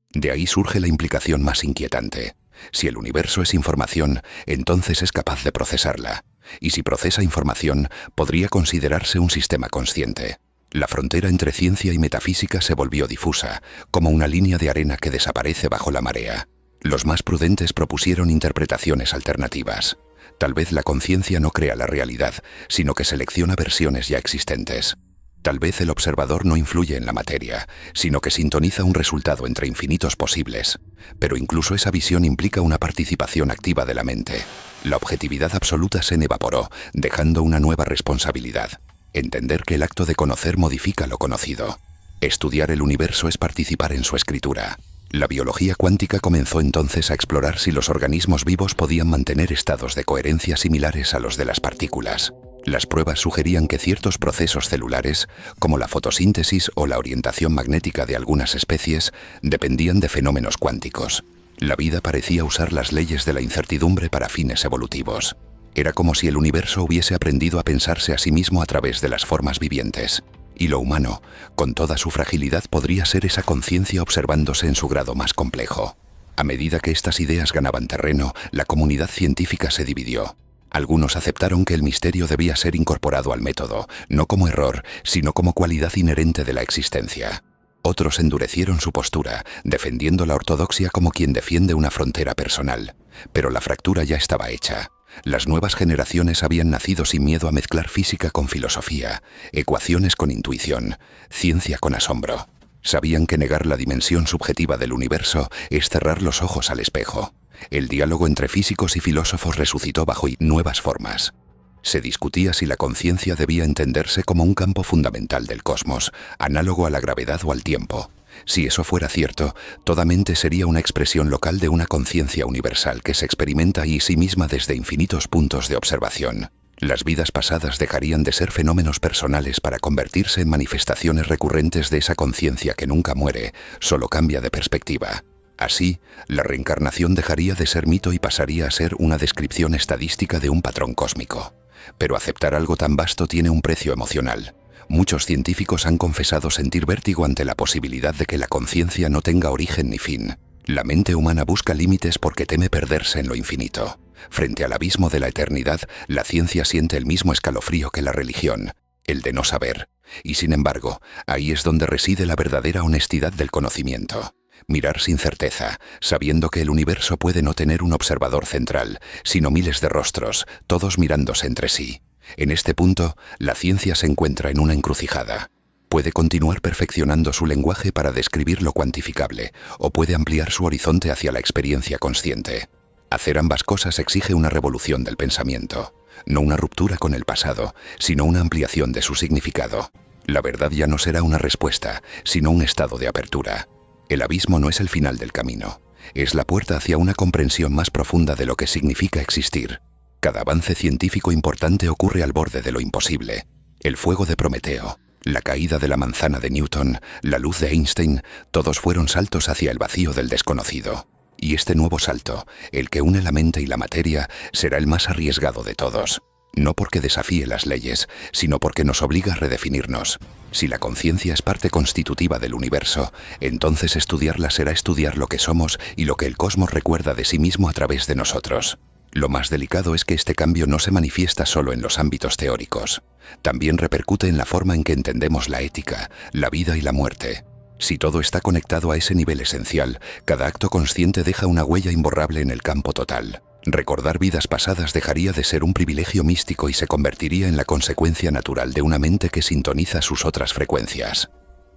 Speaker 1: De ahí surge la implicación más inquietante. Si el universo es información, entonces es capaz de procesarla. Y si procesa información, podría considerarse un sistema consciente. La frontera entre ciencia y metafísica se volvió difusa, como una línea de arena que desaparece bajo la marea. Los más prudentes propusieron interpretaciones alternativas. Tal vez la conciencia no crea la realidad, sino que selecciona versiones ya existentes. Tal vez el observador no influye en la materia, sino que sintoniza un resultado entre infinitos posibles. Pero incluso esa visión implica una participación activa de la mente. La objetividad absoluta se evaporó, dejando una nueva responsabilidad. Entender que el acto de conocer modifica lo conocido. Estudiar el universo es participar en su escritura. La biología cuántica comenzó entonces a explorar si los organismos vivos podían mantener estados de coherencia similares a los de las partículas. Las pruebas sugerían que ciertos procesos celulares, como la fotosíntesis o la orientación magnética de algunas especies, dependían de fenómenos cuánticos. La vida parecía usar las leyes de la incertidumbre para fines evolutivos. Era como si el universo hubiese aprendido a pensarse a sí mismo a través de las formas vivientes. Y lo humano, con toda su fragilidad, podría ser esa conciencia observándose en su grado más complejo. A medida que estas ideas ganaban terreno, la comunidad científica se dividió. Algunos aceptaron que el misterio debía ser incorporado al método, no como error, sino como cualidad inherente de la existencia. Otros endurecieron su postura, defendiendo la ortodoxia como quien defiende una frontera personal. Pero la fractura ya estaba hecha. Las nuevas generaciones habían nacido sin miedo a mezclar física con filosofía, ecuaciones con intuición, ciencia con asombro. Sabían que negar la dimensión subjetiva del universo es cerrar los ojos al espejo. El diálogo entre físicos y filósofos resucitó bajo nuevas formas. Se discutía si la conciencia debía entenderse como un campo fundamental del cosmos, análogo a la gravedad o al tiempo. Si eso fuera cierto, toda mente sería una expresión local de una conciencia universal que se experimenta en sí misma desde infinitos puntos de observación. Las vidas pasadas dejarían de ser fenómenos personales para convertirse en manifestaciones recurrentes de esa conciencia que nunca muere, solo cambia de perspectiva. Así, la reencarnación dejaría de ser mito y pasaría a ser una descripción estadística de un patrón cósmico. Pero aceptar algo tan vasto tiene un precio emocional. Muchos científicos han confesado sentir vértigo ante la posibilidad de que la conciencia no tenga origen ni fin. La mente humana busca límites porque teme perderse en lo infinito. Frente al abismo de la eternidad, la ciencia siente el mismo escalofrío que la religión, el de no saber. Y sin embargo, ahí es donde reside la verdadera honestidad del conocimiento. Mirar sin certeza, sabiendo que el universo puede no tener un observador central, sino miles de rostros, todos mirándose entre sí. En este punto, la ciencia se encuentra en una encrucijada. Puede continuar perfeccionando su lenguaje para describir lo cuantificable, o puede ampliar su horizonte hacia la experiencia consciente. Hacer ambas cosas exige una revolución del pensamiento, no una ruptura con el pasado, sino una ampliación de su significado. La verdad ya no será una respuesta, sino un estado de apertura. El abismo no es el final del camino, es la puerta hacia una comprensión más profunda de lo que significa existir. Cada avance científico importante ocurre al borde de lo imposible. El fuego de Prometeo, la caída de la manzana de Newton, la luz de Einstein, todos fueron saltos hacia el vacío del desconocido. Y este nuevo salto, el que une la mente y la materia, será el más arriesgado de todos. No porque desafíe las leyes, sino porque nos obliga a redefinirnos. Si la conciencia es parte constitutiva del universo, entonces estudiarla será estudiar lo que somos y lo que el cosmos recuerda de sí mismo a través de nosotros. Lo más delicado es que este cambio no se manifiesta solo en los ámbitos teóricos. También repercute en la forma en que entendemos la ética, la vida y la muerte. Si todo está conectado a ese nivel esencial, cada acto consciente deja una huella imborrable en el campo total. Recordar vidas pasadas dejaría de ser un privilegio místico y se convertiría en la consecuencia natural de una mente que sintoniza sus otras frecuencias.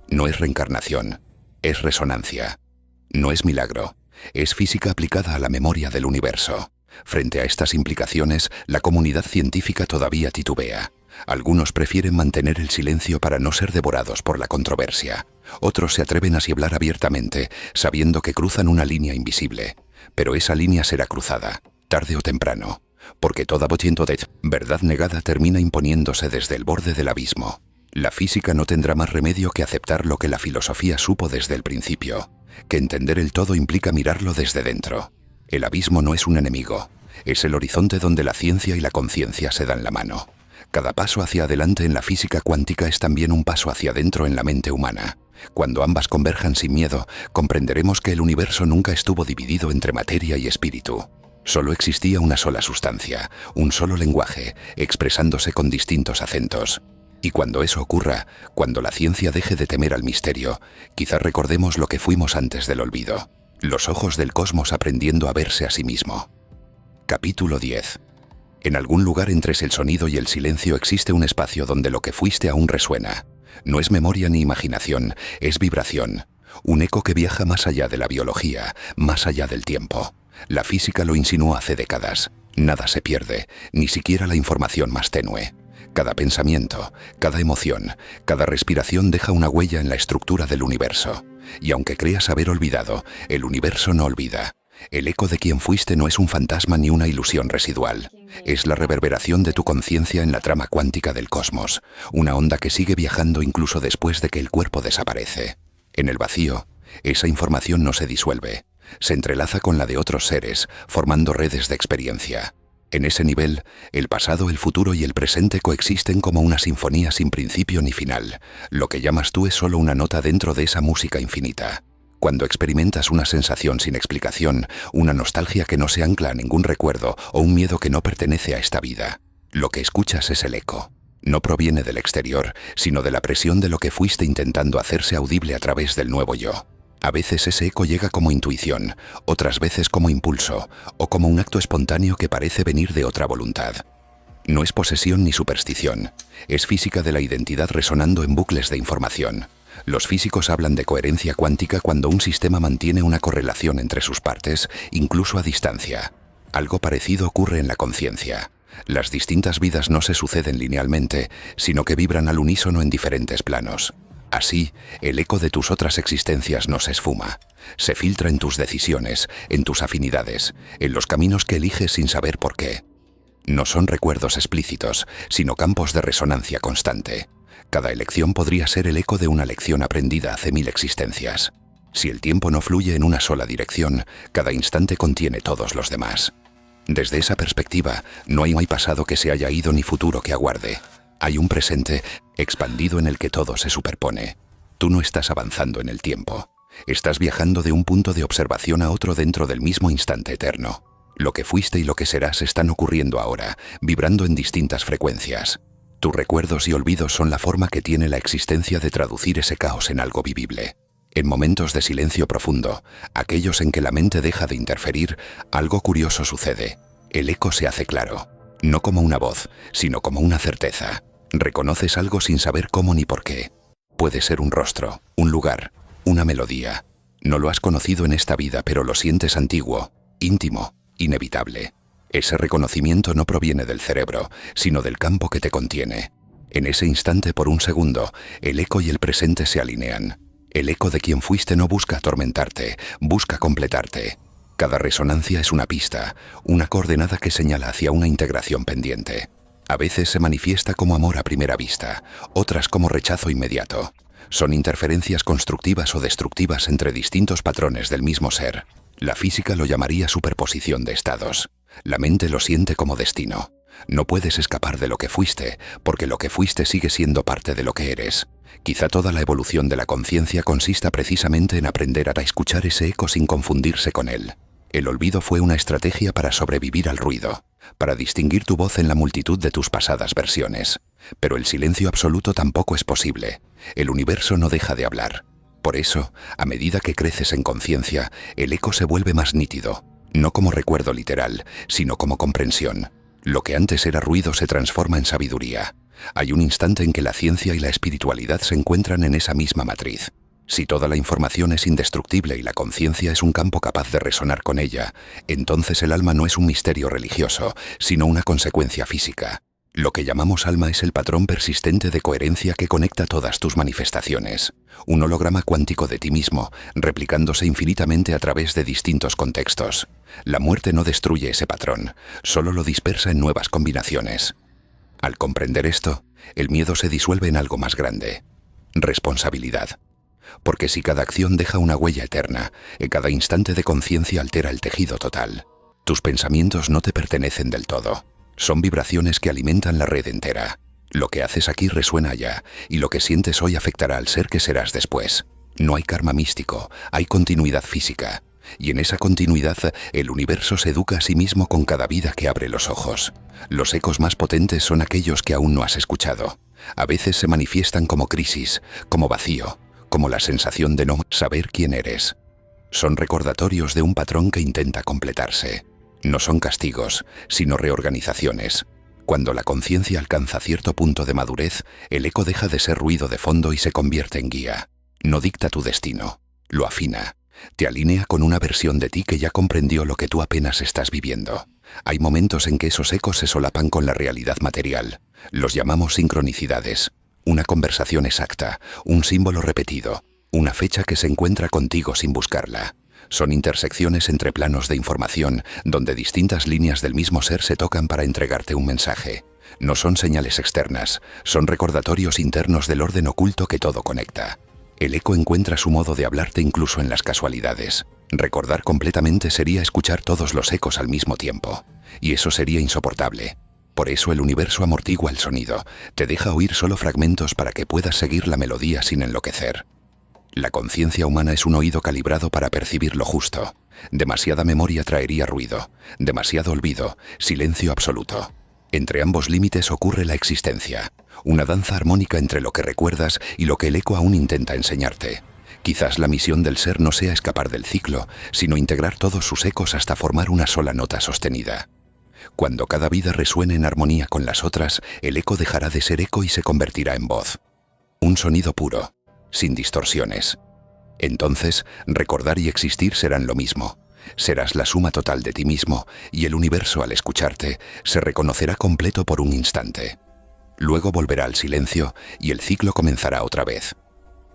Speaker 1: No es reencarnación, es resonancia. No es milagro, es física aplicada a la memoria del universo. Frente a estas implicaciones, la comunidad científica todavía titubea. Algunos prefieren mantener el silencio para no ser devorados por la controversia. Otros se atreven a hablar abiertamente, sabiendo que cruzan una línea invisible. Pero esa línea será cruzada, tarde o temprano, porque toda verdad negada termina imponiéndose desde el borde del abismo. La física no tendrá más remedio que aceptar lo que la filosofía supo desde el principio, que entender el todo implica mirarlo desde dentro. El abismo no es un enemigo, es el horizonte donde la ciencia y la conciencia se dan la mano. Cada paso hacia adelante en la física cuántica es también un paso hacia adentro en la mente humana. Cuando ambas converjan sin miedo, comprenderemos que el universo nunca estuvo dividido entre materia y espíritu. Solo existía una sola sustancia, un solo lenguaje, expresándose con distintos acentos. Y cuando eso ocurra, cuando la ciencia deje de temer al misterio, quizás recordemos lo que fuimos antes del olvido. Los ojos del cosmos aprendiendo a verse a sí mismo. Capítulo 10. En algún lugar entre el sonido y el silencio existe un espacio donde lo que fuiste aún resuena. No es memoria ni imaginación, es vibración. Un eco que viaja más allá de la biología, más allá del tiempo. La física lo insinuó hace décadas. Nada se pierde, ni siquiera la información más tenue. Cada pensamiento, cada emoción, cada respiración deja una huella en la estructura del universo. Y aunque creas haber olvidado, el universo no olvida. El eco de quien fuiste no es un fantasma ni una ilusión residual. Es la reverberación de tu conciencia en la trama cuántica del cosmos, una onda que sigue viajando incluso después de que el cuerpo desaparece. En el vacío, esa información no se disuelve, se entrelaza con la de otros seres, formando redes de experiencia. En ese nivel, el pasado, el futuro y el presente coexisten como una sinfonía sin principio ni final. Lo que llamas tú es solo una nota dentro de esa música infinita. Cuando experimentas una sensación sin explicación, una nostalgia que no se ancla a ningún recuerdo o un miedo que no pertenece a esta vida, lo que escuchas es el eco. No proviene del exterior, sino de la presión de lo que fuiste intentando hacerse audible a través del nuevo yo. A veces ese eco llega como intuición, otras veces como impulso, o como un acto espontáneo que parece venir de otra voluntad. No es posesión ni superstición, es física de la identidad resonando en bucles de información. Los físicos hablan de coherencia cuántica cuando un sistema mantiene una correlación entre sus partes, incluso a distancia. Algo parecido ocurre en la conciencia. Las distintas vidas no se suceden linealmente, sino que vibran al unísono en diferentes planos. Así, el eco de tus otras existencias no se esfuma. Se filtra en tus decisiones, en tus afinidades, en los caminos que eliges sin saber por qué. No son recuerdos explícitos, sino campos de resonancia constante. Cada elección podría ser el eco de una lección aprendida hace 1000 existencias. Si el tiempo no fluye en una sola dirección, cada instante contiene todos los demás. Desde esa perspectiva, no hay pasado que se haya ido ni futuro que aguarde. Hay un presente expandido en el que todo se superpone. Tú no estás avanzando en el tiempo. Estás viajando de un punto de observación a otro dentro del mismo instante eterno. Lo que fuiste y lo que serás están ocurriendo ahora, vibrando en distintas frecuencias. Tus recuerdos y olvidos son la forma que tiene la existencia de traducir ese caos en algo vivible. En momentos de silencio profundo, aquellos en que la mente deja de interferir, algo curioso sucede. El eco se hace claro, no como una voz, sino como una certeza. Reconoces algo sin saber cómo ni por qué. Puede ser un rostro, un lugar, una melodía. No lo has conocido en esta vida, pero lo sientes antiguo, íntimo, inevitable. Ese reconocimiento no proviene del cerebro, sino del campo que te contiene. En ese instante, por un segundo, el eco y el presente se alinean. El eco de quien fuiste no busca atormentarte, busca completarte. Cada resonancia es una pista, una coordenada que señala hacia una integración pendiente. A veces se manifiesta como amor a primera vista, otras como rechazo inmediato. Son interferencias constructivas o destructivas entre distintos patrones del mismo ser. La física lo llamaría superposición de estados. La mente lo siente como destino. No puedes escapar de lo que fuiste, porque lo que fuiste sigue siendo parte de lo que eres. Quizá toda la evolución de la conciencia consista precisamente en aprender a escuchar ese eco sin confundirse con él. El olvido fue una estrategia para sobrevivir al ruido, para distinguir tu voz en la multitud de tus pasadas versiones. Pero el silencio absoluto tampoco es posible. El universo no deja de hablar. Por eso, a medida que creces en conciencia, el eco se vuelve más nítido, no como recuerdo literal, sino como comprensión. Lo que antes era ruido se transforma en sabiduría. Hay un instante en que la ciencia y la espiritualidad se encuentran en esa misma matriz. Si toda la información es indestructible y la conciencia es un campo capaz de resonar con ella, entonces el alma no es un misterio religioso, sino una consecuencia física. Lo que llamamos alma es el patrón persistente de coherencia que conecta todas tus manifestaciones. Un holograma cuántico de ti mismo, replicándose infinitamente a través de distintos contextos. La muerte no destruye ese patrón, solo lo dispersa en nuevas combinaciones. Al comprender esto, el miedo se disuelve en algo más grande: responsabilidad. Porque si cada acción deja una huella eterna, cada instante de conciencia altera el tejido total. Tus pensamientos no te pertenecen del todo. Son vibraciones que alimentan la red entera. Lo que haces aquí resuena allá, y lo que sientes hoy afectará al ser que serás después. No hay karma místico, hay continuidad física. Y en esa continuidad, el universo se educa a sí mismo con cada vida que abre los ojos. Los ecos más potentes son aquellos que aún no has escuchado. A veces se manifiestan como crisis, como vacío, como la sensación de no saber quién eres. Son recordatorios de un patrón que intenta completarse. No son castigos, sino reorganizaciones. Cuando la conciencia alcanza cierto punto de madurez, el eco deja de ser ruido de fondo y se convierte en guía. No dicta tu destino, lo afina. Te alinea con una versión de ti que ya comprendió lo que tú apenas estás viviendo. Hay momentos en que esos ecos se solapan con la realidad material. Los llamamos sincronicidades. Una conversación exacta, un símbolo repetido, una fecha que se encuentra contigo sin buscarla. Son intersecciones entre planos de información donde distintas líneas del mismo ser se tocan para entregarte un mensaje. No son señales externas, son recordatorios internos del orden oculto que todo conecta. El eco encuentra su modo de hablarte incluso en las casualidades. Recordar completamente sería escuchar todos los ecos al mismo tiempo, y eso sería insoportable. Por eso el universo amortigua el sonido, te deja oír solo fragmentos para que puedas seguir la melodía sin enloquecer. La conciencia humana es un oído calibrado para percibir lo justo. Demasiada memoria traería ruido, demasiado olvido, silencio absoluto. Entre ambos límites ocurre la existencia, una danza armónica entre lo que recuerdas y lo que el eco aún intenta enseñarte. Quizás la misión del ser no sea escapar del ciclo, sino integrar todos sus ecos hasta formar una sola nota sostenida. Cuando cada vida resuene en armonía con las otras, el eco dejará de ser eco y se convertirá en voz. Un sonido puro, sin distorsiones. Entonces, recordar y existir serán lo mismo. Serás la suma total de ti mismo, y el universo, al escucharte, se reconocerá completo por un instante. Luego volverá al silencio, y el ciclo comenzará otra vez.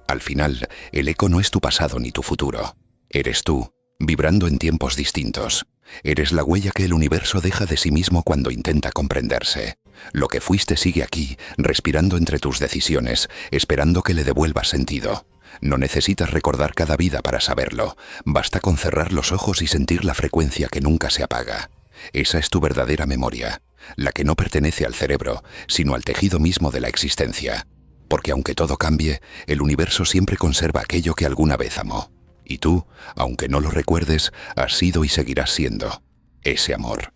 Speaker 1: Al final, el eco no es tu pasado ni tu futuro. Eres tú, vibrando en tiempos distintos. Eres la huella que el universo deja de sí mismo cuando intenta comprenderse. Lo que fuiste sigue aquí, respirando entre tus decisiones, esperando que le devuelvas sentido. No necesitas recordar cada vida para saberlo. Basta con cerrar los ojos y sentir la frecuencia que nunca se apaga. Esa es tu verdadera memoria, la que no pertenece al cerebro, sino al tejido mismo de la existencia. Porque aunque todo cambie, el universo siempre conserva aquello que alguna vez amó. Y tú, aunque no lo recuerdes, has sido y seguirás siendo ese amor.